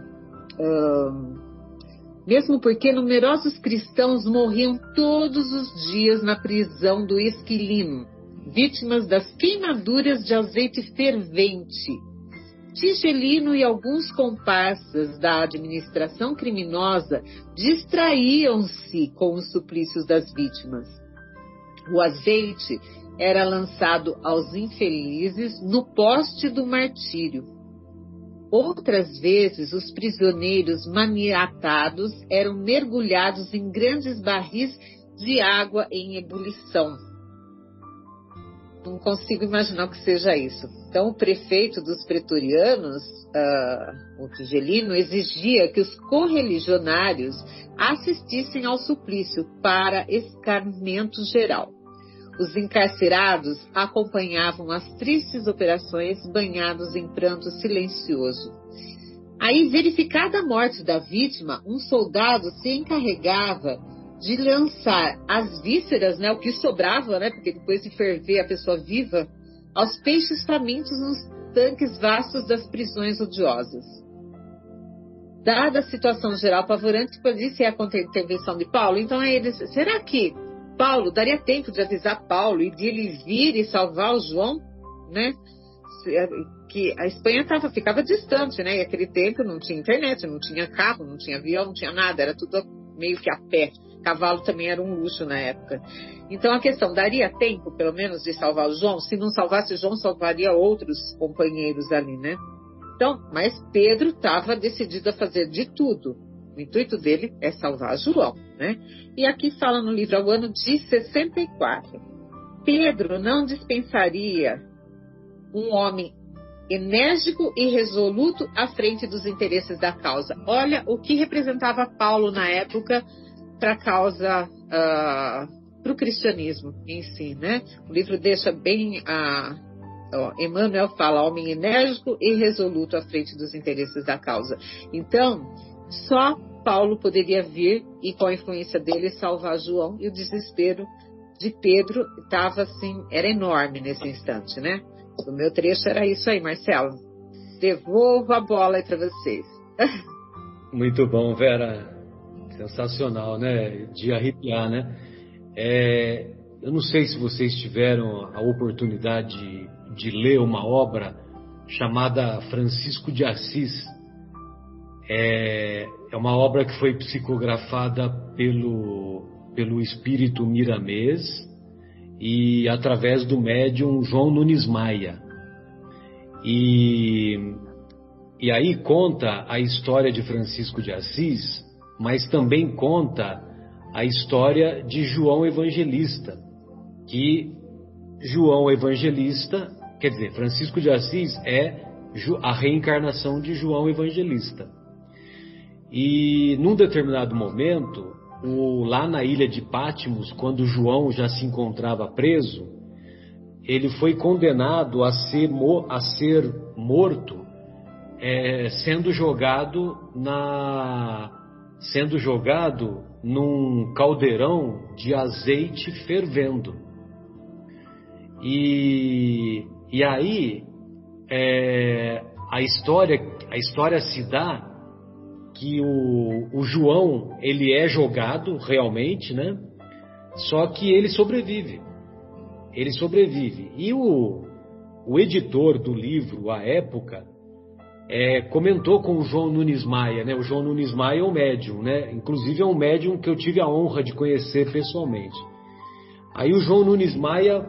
Speaker 4: mesmo porque numerosos cristãos morriam todos os dias na prisão do Esquilino, vítimas das queimaduras de azeite fervente. Tigelino e alguns comparsas da administração criminosa distraíam-se com os suplícios das vítimas. O azeite era lançado aos infelizes no poste do martírio. Outras vezes, os prisioneiros maniatados eram mergulhados em grandes barris de água em ebulição. Não consigo imaginar o que seja isso. Então, o prefeito dos pretorianos, o Tigelino, exigia que os correligionários assistissem ao suplício para escarmento geral. Os encarcerados acompanhavam as tristes operações banhados em pranto silencioso. Aí, verificada a morte da vítima, um soldado se encarregava de lançar as vísceras, né, o que sobrava, né, porque depois de ferver a pessoa viva, aos peixes famintos nos tanques vastos das prisões odiosas. Dada a situação geral apavorante, podia a intervenção de Paulo, então aí eles, será que Paulo daria tempo de avisar Paulo e de ele vir e salvar o João, né? Que a Espanha ficava distante, né? E naquele tempo não tinha internet, não tinha carro, não tinha avião, não tinha nada, era tudo meio que a pé. Cavalo também era um luxo na época. Então a questão, daria tempo pelo menos de salvar o João? Se não salvasse o João, salvaria outros companheiros ali, né? Então, mas Pedro estava decidido a fazer de tudo. O intuito dele é salvar João, né? E aqui fala no livro, ao ano de 64. Pedro não dispensaria um homem enérgico e resoluto à frente dos interesses da causa. Olha o que representava Paulo na época para a causa, para o cristianismo em si, né? O livro deixa bem, Emmanuel fala, homem enérgico e resoluto à frente dos interesses da causa. Então, só Paulo poderia vir e com a influência dele salvar João, e o desespero de Pedro estava assim, era enorme nesse instante, né? O meu trecho era isso aí, Marcelo. Devolvo a bola aí para vocês.
Speaker 1: Muito bom, Vera. Sensacional, né? De arrepiar, né? Eu não sei se vocês tiveram a oportunidade de ler uma obra chamada Francisco de Assis. É uma obra que foi psicografada pelo espírito Miramês e através do médium João Nunes Maia. E aí conta a história de Francisco de Assis, mas também conta a história de João Evangelista, que João Evangelista, quer dizer, Francisco de Assis é a reencarnação de João Evangelista. E num determinado momento, lá na ilha de Patmos, quando João já se encontrava preso, ele foi condenado a ser morto, sendo jogado num caldeirão de azeite fervendo. E aí a história se dá que o João, ele é jogado realmente, né? Só que ele sobrevive. E o editor do livro, à época, comentou com o João Nunes Maia, né? O João Nunes Maia é um médium, né? Inclusive é um médium que eu tive a honra de conhecer pessoalmente. Aí o João Nunes Maia,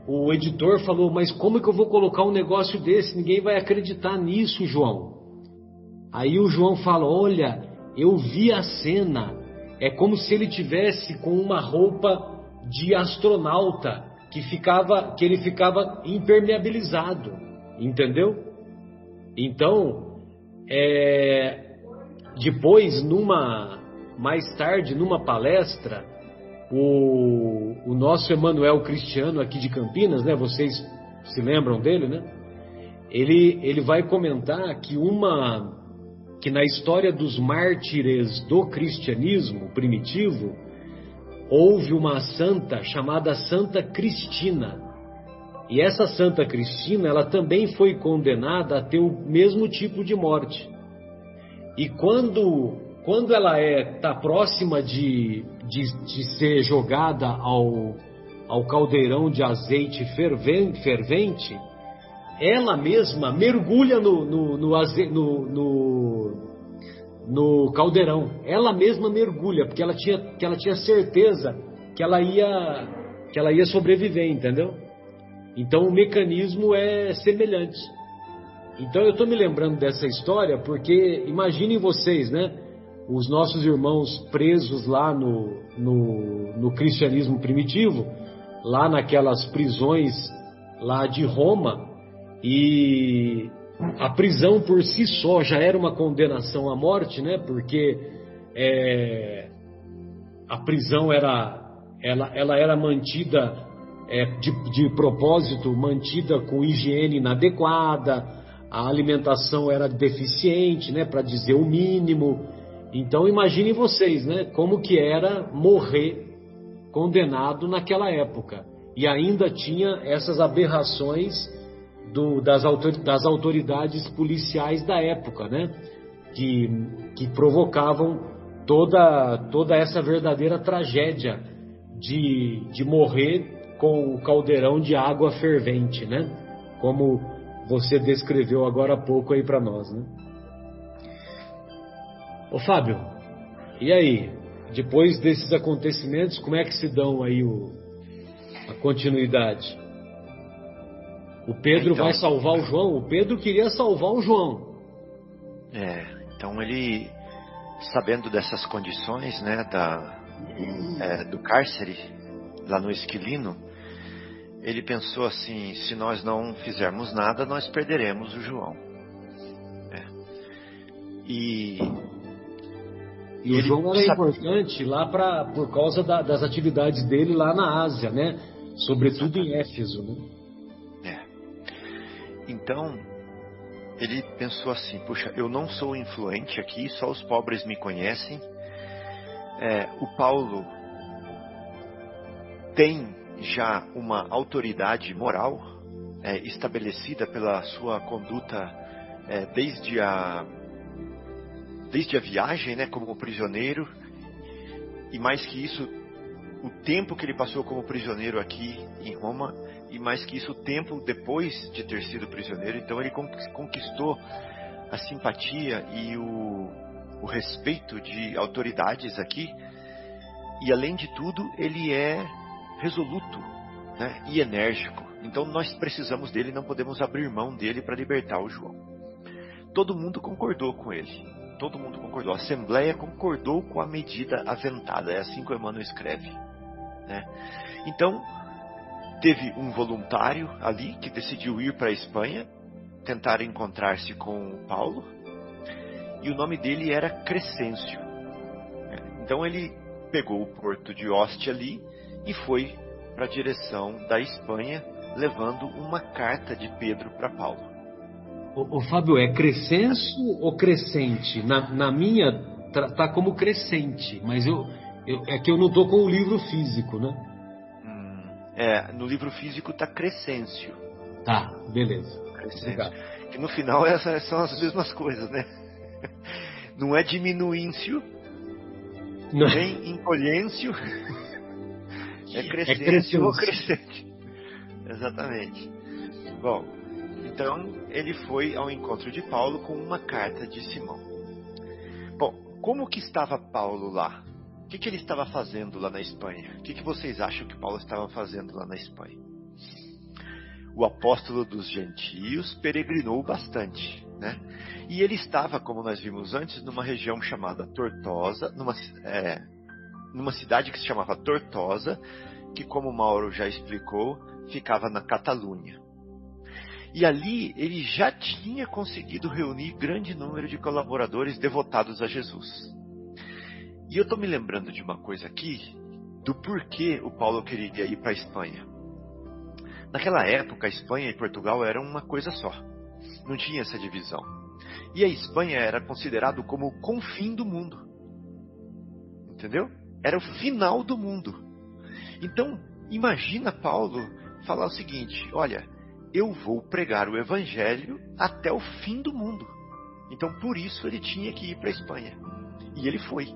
Speaker 1: o editor, falou: mas como que eu vou colocar um negócio desse? Ninguém vai acreditar nisso, João. Aí o João fala: olha, eu vi a cena, é como se ele tivesse com uma roupa de astronauta, que ele ficava impermeabilizado, entendeu? Então, depois, mais tarde, numa palestra, o nosso Emanuel Cristiano aqui de Campinas, né? Vocês se lembram dele, né? Ele vai comentar que na história dos mártires do cristianismo primitivo, houve uma santa chamada Santa Cristina. E essa Santa Cristina, ela também foi condenada a ter o mesmo tipo de morte. E quando ela está próxima de ser jogada ao caldeirão de azeite fervente, ela mesma mergulha no caldeirão. Ela mesma mergulha, porque ela tinha certeza que ela ia sobreviver, entendeu? Então o mecanismo é semelhante. Então eu estou me lembrando dessa história porque imaginem vocês, né? Os nossos irmãos presos lá no cristianismo primitivo, lá naquelas prisões lá de Roma, e a prisão por si só já era uma condenação à morte, né? Porque a prisão ela era mantida de propósito, mantida com higiene inadequada, a alimentação era deficiente, né? Para dizer o mínimo. Então imaginem vocês, né? Como que era morrer condenado naquela época. E ainda tinha essas aberrações das autoridades policiais da época, né? Que provocavam toda essa verdadeira tragédia de morrer com o caldeirão de água fervente, né? Como você descreveu agora há pouco aí para nós, né? Ô Fábio, e aí? Depois desses acontecimentos, como é que se dão aí a continuidade? O Pedro vai salvar o João? O Pedro queria salvar o João.
Speaker 2: Então ele, sabendo dessas condições, né, do cárcere, lá no Esquilino, ele pensou assim: se nós não fizermos nada, nós perderemos o João. E
Speaker 1: o João era importante lá por causa das atividades dele lá na Ásia, né? Sobretudo em Éfeso, né?
Speaker 2: Então, ele pensou assim: puxa, eu não sou influente aqui, só os pobres me conhecem. O Paulo tem já uma autoridade moral estabelecida pela sua conduta desde a viagem, né, como prisioneiro, e mais que isso, o tempo que ele passou como prisioneiro aqui em Roma, e mais que isso, o tempo depois de ter sido prisioneiro. Então ele conquistou a simpatia e o respeito de autoridades aqui, e além de tudo ele é resoluto, né, e enérgico. Então nós precisamos dele, não podemos abrir mão dele para libertar o João. Todo mundo concordou com ele. Todo mundo concordou. A Assembleia concordou com a medida aventada. É assim que o Emmanuel escreve, né? Então, teve um voluntário ali que decidiu ir para a Espanha, tentar encontrar-se com o Paulo, e o nome dele era Crescêncio. Então ele pegou o porto de Ostia ali e foi para a direção da Espanha, levando uma carta de Pedro para Paulo.
Speaker 1: O Fábio, é Crescêncio ou Crescente? Na minha tá como Crescente, mas é que eu não tô com o livro físico, né?
Speaker 2: No livro físico tá Crescêncio.
Speaker 1: Tá, beleza.
Speaker 2: Crescêncio. Que no final são as mesmas coisas, né? Não é diminuíncio, nem encolhêncio. É Crescêncio ou Crescente. Exatamente. Bom, então ele foi ao encontro de Paulo com uma carta de Simão. Bom, como que estava Paulo lá? O que ele estava fazendo lá na Espanha? O que vocês acham que Paulo estava fazendo lá na Espanha? O apóstolo dos gentios peregrinou bastante, né? E ele estava, como nós vimos antes, numa região chamada Tortosa, numa cidade que se chamava Tortosa, que, como o Mauro já explicou, ficava na Catalunha. E ali ele já tinha conseguido reunir grande número de colaboradores devotados a Jesus. E eu estou me lembrando de uma coisa aqui, do porquê o Paulo queria ir para a Espanha. Naquela época, a Espanha e Portugal eram uma coisa só. Não tinha essa divisão. E a Espanha era considerado como o confim do mundo. Entendeu? Era o final do mundo. Então, imagina Paulo falar o seguinte: olha, eu vou pregar o evangelho até o fim do mundo. Então, por isso ele tinha que ir para a Espanha. E ele foi.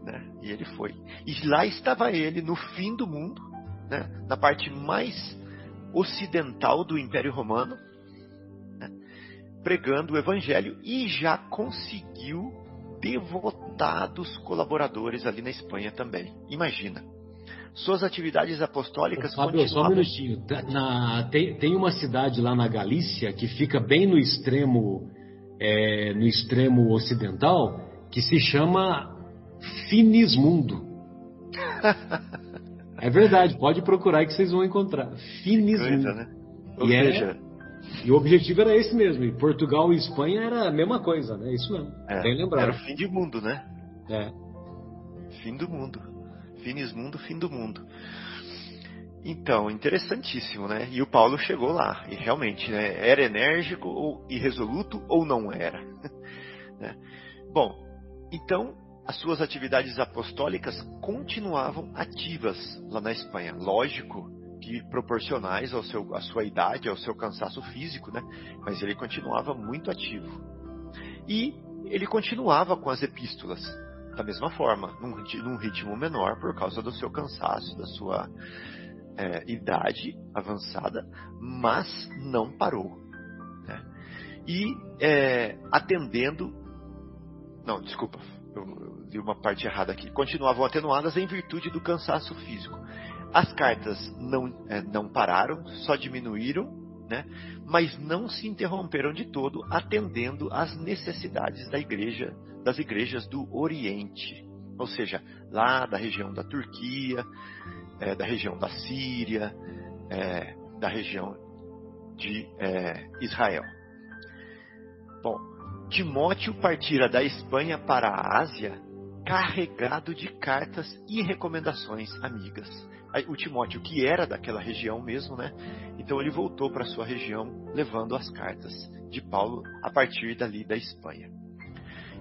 Speaker 2: Né? E ele foi. E lá estava ele, no fim do mundo, né? Na parte mais ocidental do Império Romano, né? Pregando o evangelho, e já conseguiu devotados colaboradores ali na Espanha também. Imagina. Suas atividades apostólicas
Speaker 1: Fábio, só um minutinho. Tem uma cidade lá na Galícia que fica bem no extremo ocidental, que se chama Finismundo. É verdade, pode procurar aí que vocês vão encontrar. Finismundo.
Speaker 2: Coisa, né? Ou seja,
Speaker 1: e o objetivo era esse mesmo. E Portugal e Espanha era a mesma coisa, né? Isso mesmo. Bem lembrado.
Speaker 2: Era o fim do mundo, né? Fim do mundo. Finismundo, fim do mundo. Então, interessantíssimo, né? E o Paulo chegou lá. E realmente, né? Era enérgico e resoluto ou não era? Né? Bom, então as suas atividades apostólicas continuavam ativas lá na Espanha. Lógico que proporcionais à sua idade, ao seu cansaço físico, né? Mas ele continuava muito ativo. E ele continuava com as epístolas da mesma forma, num ritmo menor por causa do seu cansaço, da sua idade avançada, mas não parou. Né? E atendendo... Não, desculpa, eu li uma parte errada aqui. Continuavam atenuadas em virtude do cansaço físico. As cartas não pararam, só diminuíram, né? Mas não se interromperam de todo, atendendo às necessidades das igrejas do Oriente. Ou seja, lá da região da Turquia, da região da Síria, da região de Israel. Bom, Timóteo partira da Espanha para a Ásia carregado de cartas e recomendações amigas. O Timóteo, que era daquela região mesmo, né? Então ele voltou para sua região levando as cartas de Paulo a partir dali da Espanha.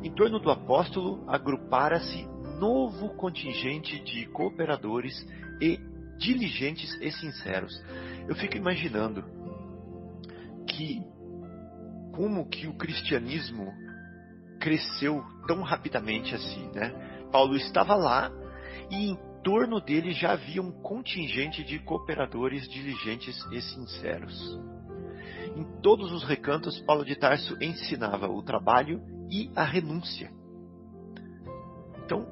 Speaker 2: Em torno do apóstolo agrupara-se novo contingente de cooperadores e diligentes e sinceros. Eu fico imaginando como que o cristianismo cresceu tão rapidamente assim, né? Paulo estava lá e em torno dele já havia um contingente de cooperadores diligentes e sinceros. Em todos os recantos, Paulo de Tarso ensinava o trabalho e a renúncia. Então,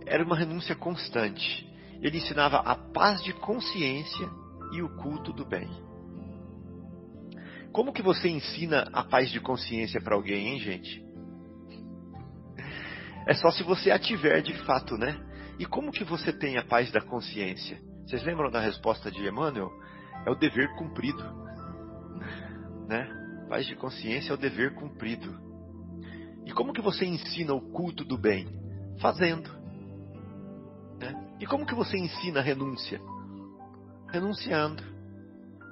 Speaker 2: era uma renúncia constante. Ele ensinava a paz de consciência e o culto do bem. Como que você ensina a paz de consciência para alguém, hein, gente? É só se você a tiver de fato, né? E como que você tem a paz da consciência? Vocês lembram da resposta de Emmanuel? É o dever cumprido. Né? Paz de consciência é o dever cumprido. E como que você ensina o culto do bem? Fazendo. Né? E como que você ensina a renúncia? Renunciando.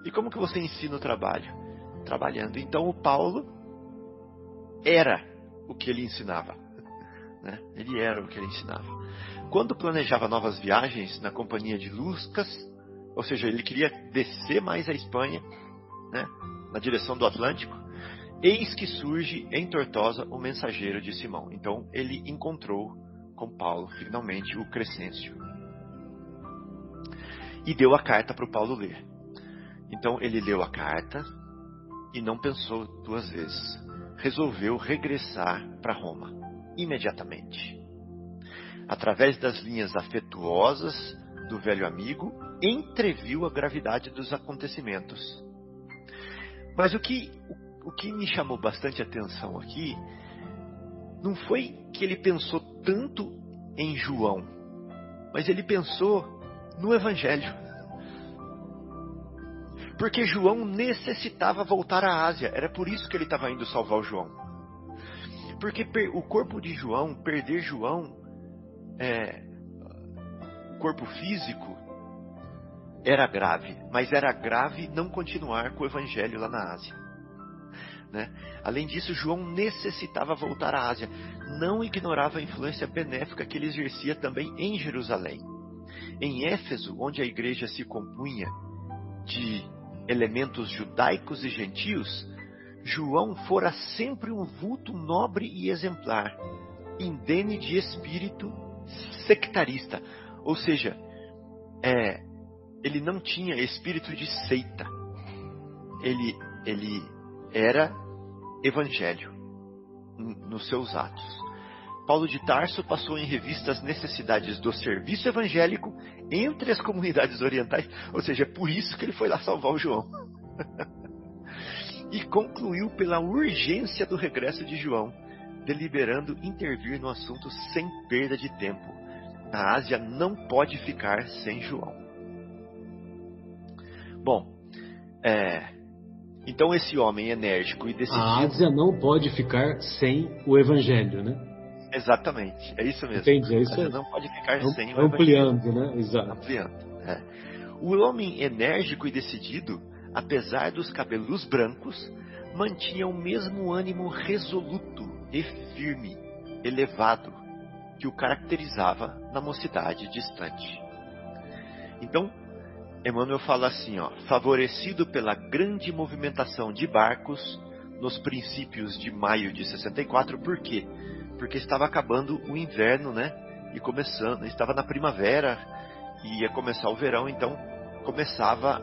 Speaker 2: E como que você ensina o trabalho? Trabalhando. Então o Paulo era o que ele ensinava. Né? Ele era o que ele ensinava. Quando planejava novas viagens na companhia de Lucas, ou seja, ele queria descer mais a Espanha, né, na direção do Atlântico, eis que surge em Tortosa o mensageiro de Simão. Então ele encontrou com Paulo finalmente o Crescêncio e deu a carta para o Paulo ler. Então ele leu a carta e não pensou duas vezes. Resolveu regressar para Roma. imediatamente. Através das linhas afetuosas do velho amigo, entreviu a gravidade dos acontecimentos. Mas o que me chamou bastante atenção aqui não foi que ele pensou tanto em João, mas ele pensou no Evangelho. Porque João necessitava voltar à Ásia, era por isso que ele estava indo salvar o João. Porque o corpo de João, perder João, o corpo físico, era grave, mas era grave não continuar com o Evangelho lá na Ásia. Né? Além disso, João necessitava voltar à Ásia, não ignorava a influência benéfica que ele exercia também em Jerusalém. Em Éfeso, onde a igreja se compunha de elementos judaicos e gentios, João fora sempre um vulto nobre e exemplar, indene de espírito sectarista, ou seja, ele não tinha espírito de seita, ele era evangelho nos seus atos. Paulo de Tarso passou em revista as necessidades do serviço evangélico entre as comunidades orientais, ou seja, é por isso que ele foi lá salvar o João. E concluiu pela urgência do regresso de João, deliberando intervir no assunto sem perda de tempo. A Ásia não pode ficar sem João. Bom, então esse homem enérgico e decidido...
Speaker 1: A Ásia não pode ficar sem o Evangelho, né?
Speaker 2: Exatamente, é isso mesmo.
Speaker 1: Entendi, é isso aí.
Speaker 2: Não pode ficar sem o
Speaker 1: Ampliando,
Speaker 2: Evangelho.
Speaker 1: Né? Exato.
Speaker 2: Ampliando. O homem enérgico e decidido, apesar dos cabelos brancos, mantinha o mesmo ânimo resoluto e firme, elevado, que o caracterizava na mocidade distante. Então, Emmanuel fala assim, favorecido pela grande movimentação de barcos nos princípios de maio de 64, por quê? Porque estava acabando o inverno, né? E estava na primavera e ia começar o verão, então começava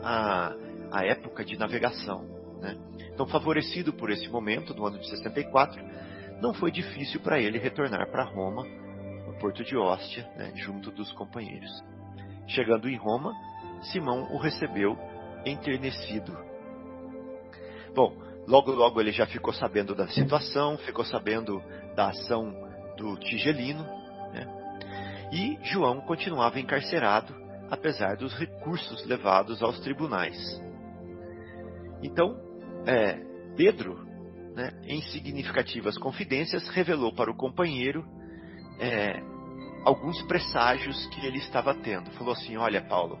Speaker 2: a época de navegação, né? Então, favorecido por esse momento, no ano de 64, não foi difícil para ele retornar para Roma, no porto de Óstia, né, junto dos companheiros. Chegando em Roma, Simão o recebeu enternecido. Bom, logo ele já ficou sabendo da situação, ficou sabendo da ação do Tigelino, né? E João continuava encarcerado, apesar dos recursos levados aos tribunais. Então, Pedro, né, em significativas confidências, revelou para o companheiro alguns presságios que ele estava tendo. Falou assim, olha, Paulo,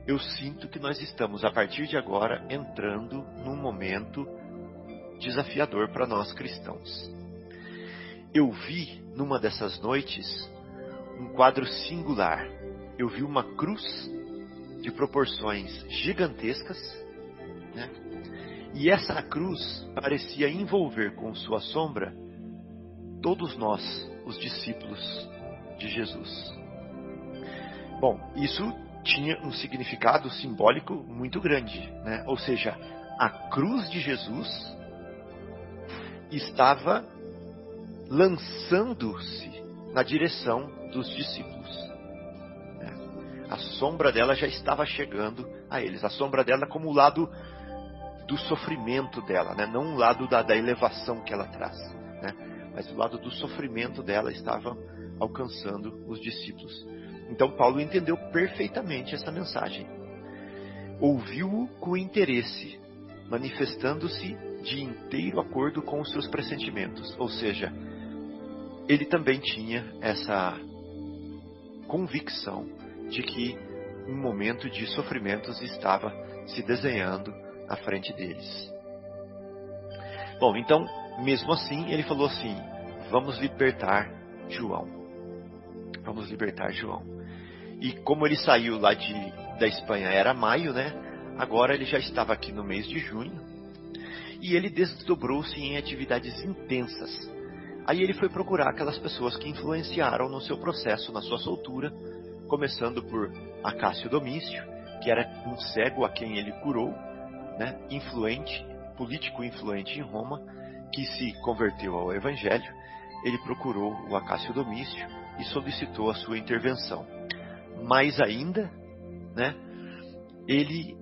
Speaker 2: eu sinto que nós estamos, a partir de agora, entrando num momento desafiador para nós cristãos. Eu vi, numa dessas noites, um quadro singular. Eu vi uma cruz de proporções gigantescas, né? E essa cruz parecia envolver com sua sombra todos nós, os discípulos de Jesus. Bom, isso tinha um significado simbólico muito grande, né? Ou seja, a cruz de Jesus estava lançando-se na direção dos discípulos. A sombra dela já estava chegando a eles. A sombra dela como o lado do sofrimento dela, né? Não o lado da elevação que ela traz, né? Mas o lado do sofrimento dela estava alcançando os discípulos. Então Paulo entendeu perfeitamente essa mensagem. Ouviu-o com interesse, manifestando-se de inteiro acordo com os seus pressentimentos. Ou seja, ele também tinha essa convicção de que um momento de sofrimentos estava se desenhando à frente deles. Bom, então, mesmo assim, ele falou assim, vamos libertar João. Vamos libertar João. E como ele saiu lá da Espanha, era maio, né? Agora ele já estava aqui no mês de junho. E ele desdobrou-se em atividades intensas. Aí ele foi procurar aquelas pessoas que influenciaram no seu processo, na sua soltura, começando por Acácio Domício, que era um cego a quem ele curou, né? Influente, político influente em Roma, que se converteu ao Evangelho. ele procurou o Acácio Domício e solicitou a sua intervenção. Mais ainda, né, ele,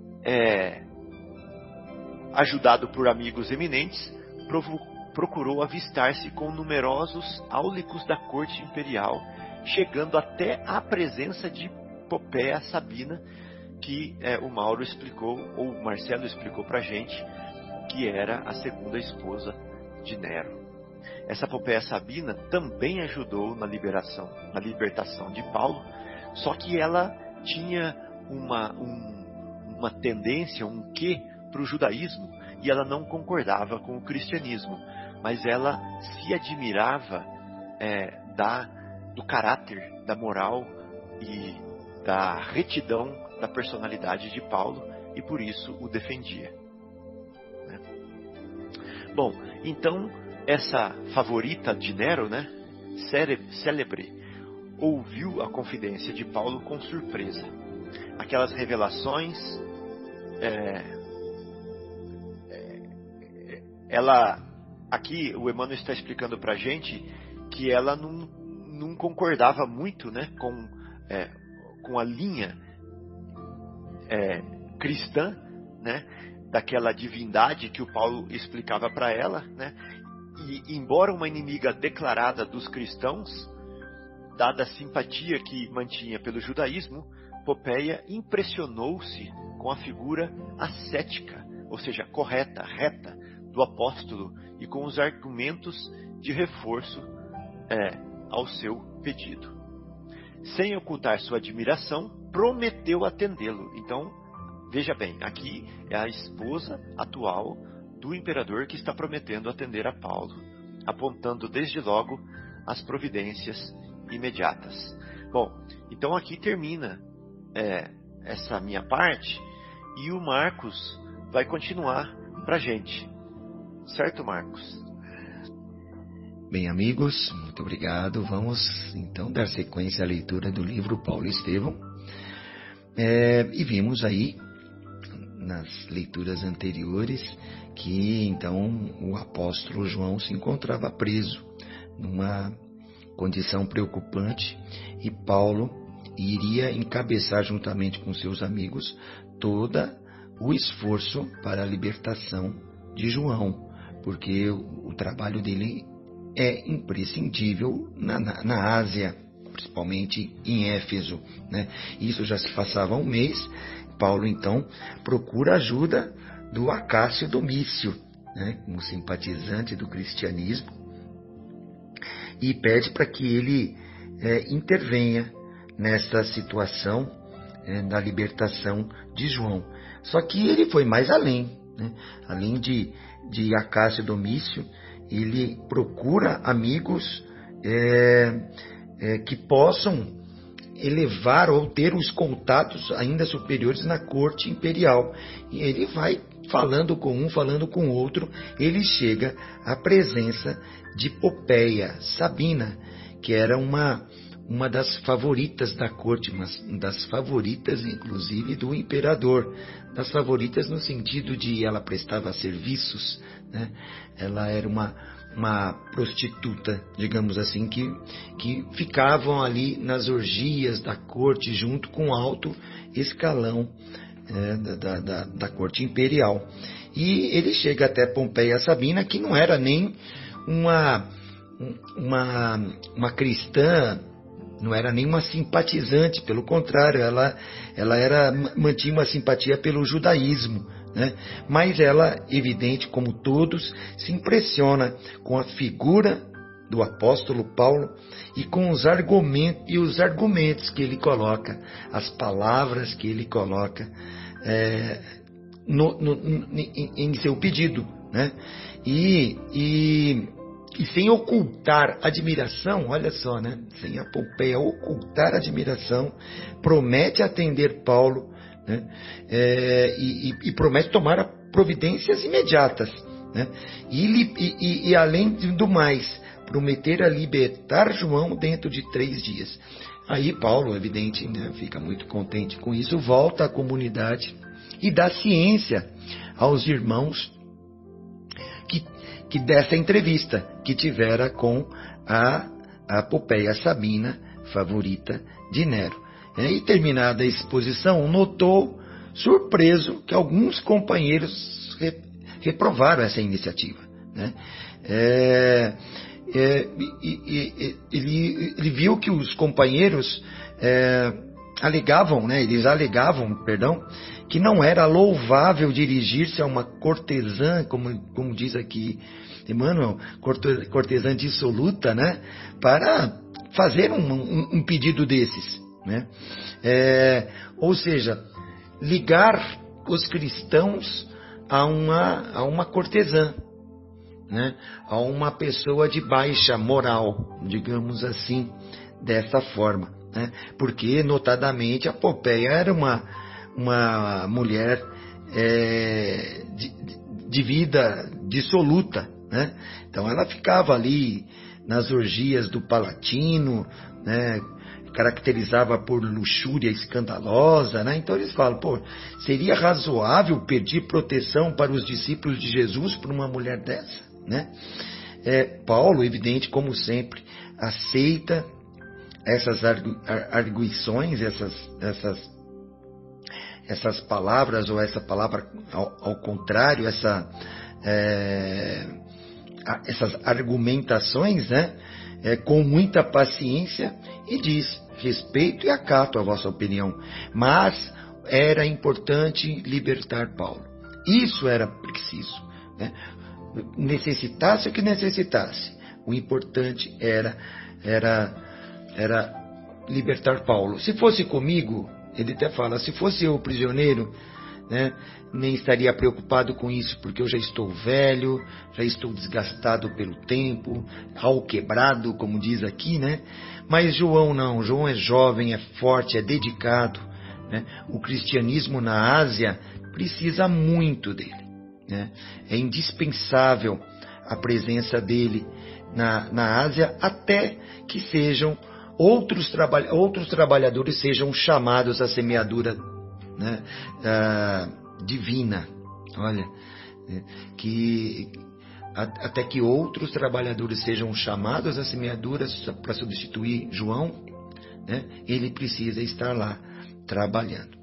Speaker 2: ajudado por amigos eminentes, procurou avistar-se com numerosos áulicos da corte imperial, chegando até à presença de Popéia Sabina, que o Mauro explicou, ou o Marcelo explicou para a gente, que era a segunda esposa de Nero. Essa Popéia Sabina também ajudou na libertação de Paulo, só que ela tinha uma tendência, um quê para o judaísmo, e ela não concordava com o cristianismo, mas ela se admirava do caráter, da moral e da retidão da personalidade de Paulo, e por isso o defendia. Bom, então essa favorita de Nero, né, célebre, ouviu a confidência de Paulo com surpresa. Aquelas revelações, aqui o Emmanuel está explicando para a gente que ela não concordava muito, né, com a linha cristã, né, daquela divindade que o Paulo explicava para ela, né? E embora uma inimiga declarada dos cristãos, dada a simpatia que mantinha pelo judaísmo, Popéia impressionou-se com a figura ascética, ou seja, correta, reta, do apóstolo e com os argumentos de reforço ao seu pedido. Sem ocultar sua admiração, prometeu atendê-lo. Então, veja bem, aqui é a esposa atual do imperador que está prometendo atender a Paulo, apontando desde logo as providências imediatas. Bom, então aqui termina essa minha parte e o Marcos vai continuar para a gente. Certo, Marcos?
Speaker 5: Bem, amigos, muito obrigado. Vamos então dar sequência à leitura do livro Paulo e Estevão. E vimos aí nas leituras anteriores que então o apóstolo João se encontrava preso numa condição preocupante e Paulo iria encabeçar juntamente com seus amigos todo o esforço para a libertação de João, porque o trabalho dele é imprescindível na Ásia, principalmente em Éfeso, né? Isso já se passava um mês. Paulo então procura ajuda do Acácio Domício, né, um simpatizante do cristianismo, e pede para que ele intervenha nessa situação da libertação de João. Só que ele foi mais além, né? Além de Acácio Domício, ele procura amigos que possam elevar ou ter os contatos ainda superiores na corte imperial. E ele vai falando com um, falando com o outro, ele chega à presença de Popéia Sabina, que era uma das favoritas da corte, das favoritas inclusive do imperador, das favoritas no sentido de ela prestava serviços, né? Ela era uma prostituta, digamos assim, que ficavam ali nas orgias da corte junto com o alto escalão da corte imperial. E ele chega até Popéia Sabina, que não era nem uma cristã, não era nem uma simpatizante, pelo contrário, ela mantinha uma simpatia pelo judaísmo, né? Mas ela, evidente como todos, se impressiona com a figura do apóstolo Paulo e com os argumentos que ele coloca, as palavras que ele coloca em seu pedido, né? E sem ocultar admiração, olha só, né? Sem a Popéia ocultar admiração, promete atender Paulo, né? E promete tomar providências imediatas, né? E além do mais, prometer a libertar João dentro de 3 dias. Aí Paulo, evidente, né, fica muito contente com isso, volta à comunidade e dá ciência aos irmãos que dessa entrevista que tivera com a Popéia Sabina, favorita de Nero. E terminada a exposição, notou, surpreso, que alguns companheiros reprovaram essa iniciativa, né? Ele viu que os companheiros alegavam, que não era louvável dirigir-se a uma cortesã, como diz aqui Emmanuel, cortesã dissoluta, né, para fazer um pedido desses, né? Ou seja, ligar os cristãos a uma cortesã, né, a uma pessoa de baixa moral, digamos assim, dessa forma, né? Porque, notadamente, a Popéia era uma mulher de vida dissoluta, né? Então ela ficava ali nas orgias do Palatino, né? Caracterizava por luxúria escandalosa, né? Então eles falam, seria razoável pedir proteção para os discípulos de Jesus por uma mulher dessa, né? Paulo, evidente, como sempre, aceita essas arguições, essas palavras, ou essa palavra ao contrário, essas argumentações, né, com muita paciência, e diz: respeito e acato a vossa opinião, mas era importante libertar Paulo. Isso era preciso, né? Necessitasse o que necessitasse, o importante era libertar Paulo. Se fosse comigo, ele até fala, se fosse eu prisioneiro, né, nem estaria preocupado com isso, porque eu já estou velho, já estou desgastado pelo tempo, alquebrado, como diz aqui, né? Mas João não, João é jovem, é forte, é dedicado, né? O cristianismo na Ásia precisa muito dele, né? É indispensável a presença dele na Ásia, até que sejam outros trabalhadores sejam chamados à semeadura, né, divina. Olha, que até que outros trabalhadores sejam chamados à semeadura para substituir João, né, ele precisa estar lá trabalhando.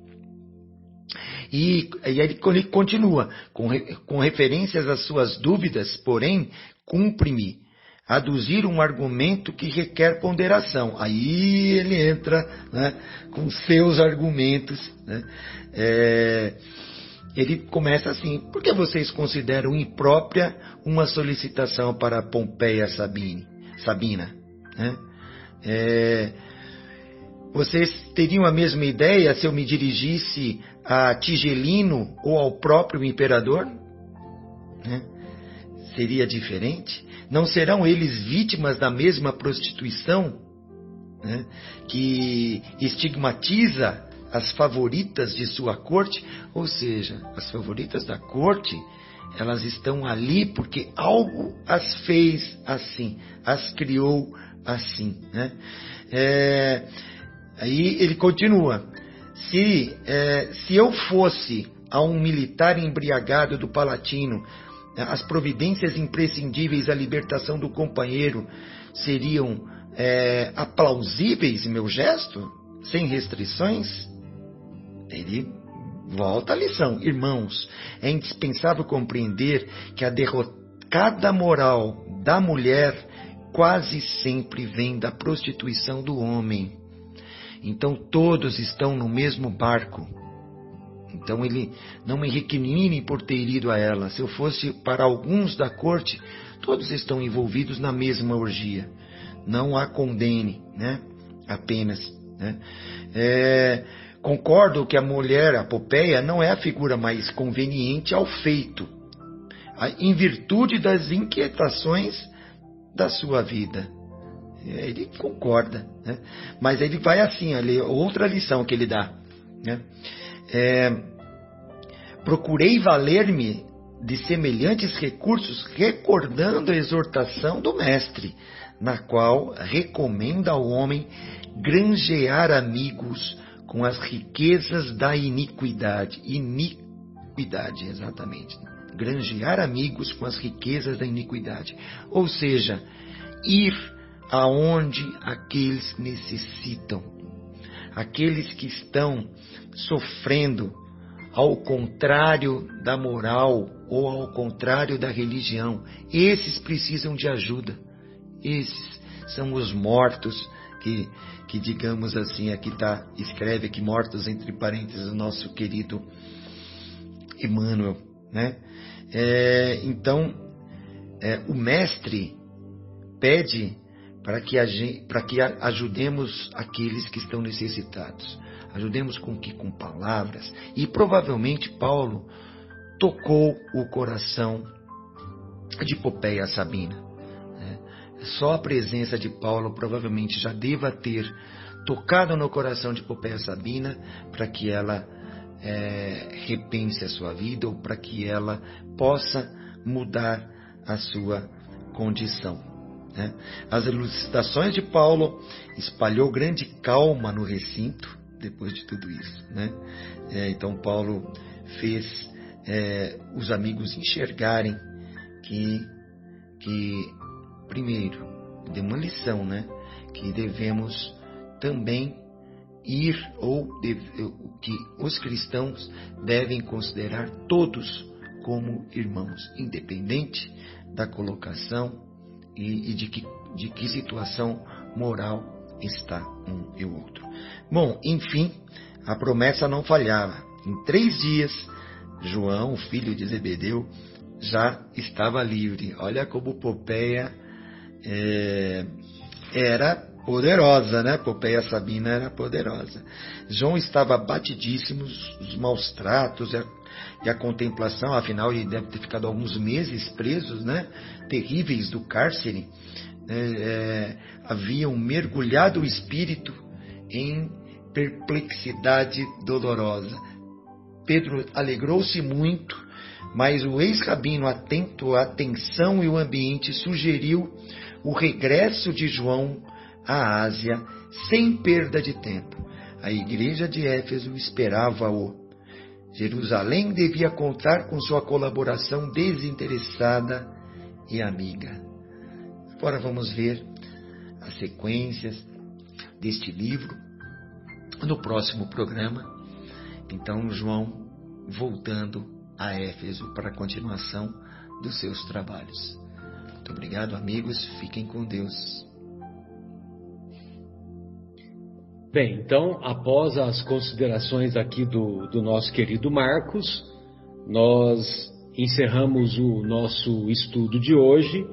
Speaker 5: E aí ele continua, com referências às suas dúvidas, porém, cumpre-me aduzir um argumento que requer ponderação. Aí ele entra, né, com seus argumentos, né? Ele começa assim: por que vocês consideram imprópria uma solicitação para Popéia Sabina? Né? Vocês teriam a mesma ideia se eu me dirigisse a Tigelino ou ao próprio imperador? Né? Seria diferente? Não serão eles vítimas da mesma prostituição, né, que estigmatiza as favoritas de sua corte? Ou seja, as favoritas da corte, elas estão ali porque algo as fez assim, as criou assim, né? Aí ele continua: se eu fosse a um militar embriagado do Palatino, as providências imprescindíveis à libertação do companheiro seriam aplausíveis em meu gesto, sem restrições? Ele volta à lição. Irmãos, é indispensável compreender que a derrocada moral da mulher quase sempre vem da prostituição do homem. Então todos estão no mesmo barco. Então ele não me recrimine por ter ido a ela. Se eu fosse para alguns da corte, todos estão envolvidos na mesma orgia. Não a condene, né? Apenas, né? Concordo que a mulher, a Popéia, não é a figura mais conveniente ao feito, em virtude das inquietações da sua vida. Ele concorda, né? Mas ele vai assim, outra lição que ele dá, né? Procurei valer-me de semelhantes recursos, recordando a exortação do Mestre, na qual recomenda ao homem granjear amigos com as riquezas da iniquidade. Iniquidade, exatamente. Granjear amigos com as riquezas da iniquidade. Ou seja, ir aonde aqueles necessitam, aqueles que estão sofrendo ao contrário da moral ou ao contrário da religião. Esses precisam de ajuda. Esses são os mortos que digamos assim, aqui escreve aqui mortos entre parênteses o nosso querido Emmanuel, né? Então, o mestre pede para que ajudemos aqueles que estão necessitados. Ajudemos com palavras. E provavelmente Paulo tocou o coração de Popéia Sabina. Só a presença de Paulo provavelmente já deva ter tocado no coração de Popéia Sabina para que ela repense a sua vida ou para que ela possa mudar a sua condição. As elucidações de Paulo espalhou grande calma no recinto depois de tudo isso. Então Paulo fez os amigos enxergarem que primeiro, deu uma lição, que devemos também ir, que os cristãos devem considerar todos como irmãos, independente da colocação e de que situação moral está um e o outro. Bom, enfim, a promessa não falhava. Em 3 dias, João, o filho de Zebedeu, já estava livre. Olha como Popéia era poderosa, Popéia Sabina era poderosa. João estava abatidíssimo, os maus tratos e a contemplação, afinal ele deve ter ficado alguns meses presos, terríveis do cárcere, haviam mergulhado o espírito em perplexidade dolorosa. Pedro alegrou-se muito, mas o ex-rabino, atento à tensão e o ambiente, sugeriu o regresso de João à Ásia sem perda de tempo. A igreja de Éfeso esperava-o. Jerusalém devia contar com sua colaboração desinteressada e amiga. Agora vamos ver as sequências deste livro no próximo programa. Então, João voltando a Éfeso para a continuação dos seus trabalhos. Muito obrigado, amigos. Fiquem com Deus.
Speaker 1: Bem, então, após as considerações aqui do nosso querido Marcos, nós encerramos o nosso estudo de hoje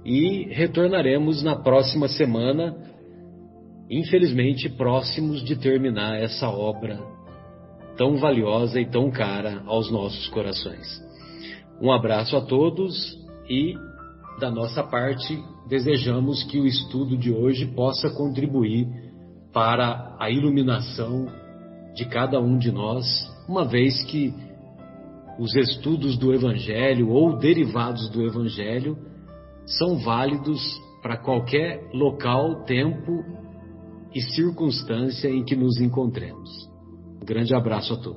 Speaker 1: e retornaremos na próxima semana, infelizmente próximos de terminar essa obra tão valiosa e tão cara aos nossos corações. Um abraço a todos e, da nossa parte, desejamos que o estudo de hoje possa contribuir para a iluminação de cada um de nós, uma vez que os estudos do Evangelho ou derivados do Evangelho são válidos para qualquer local, tempo e circunstância em que nos encontremos. Um grande abraço a todos.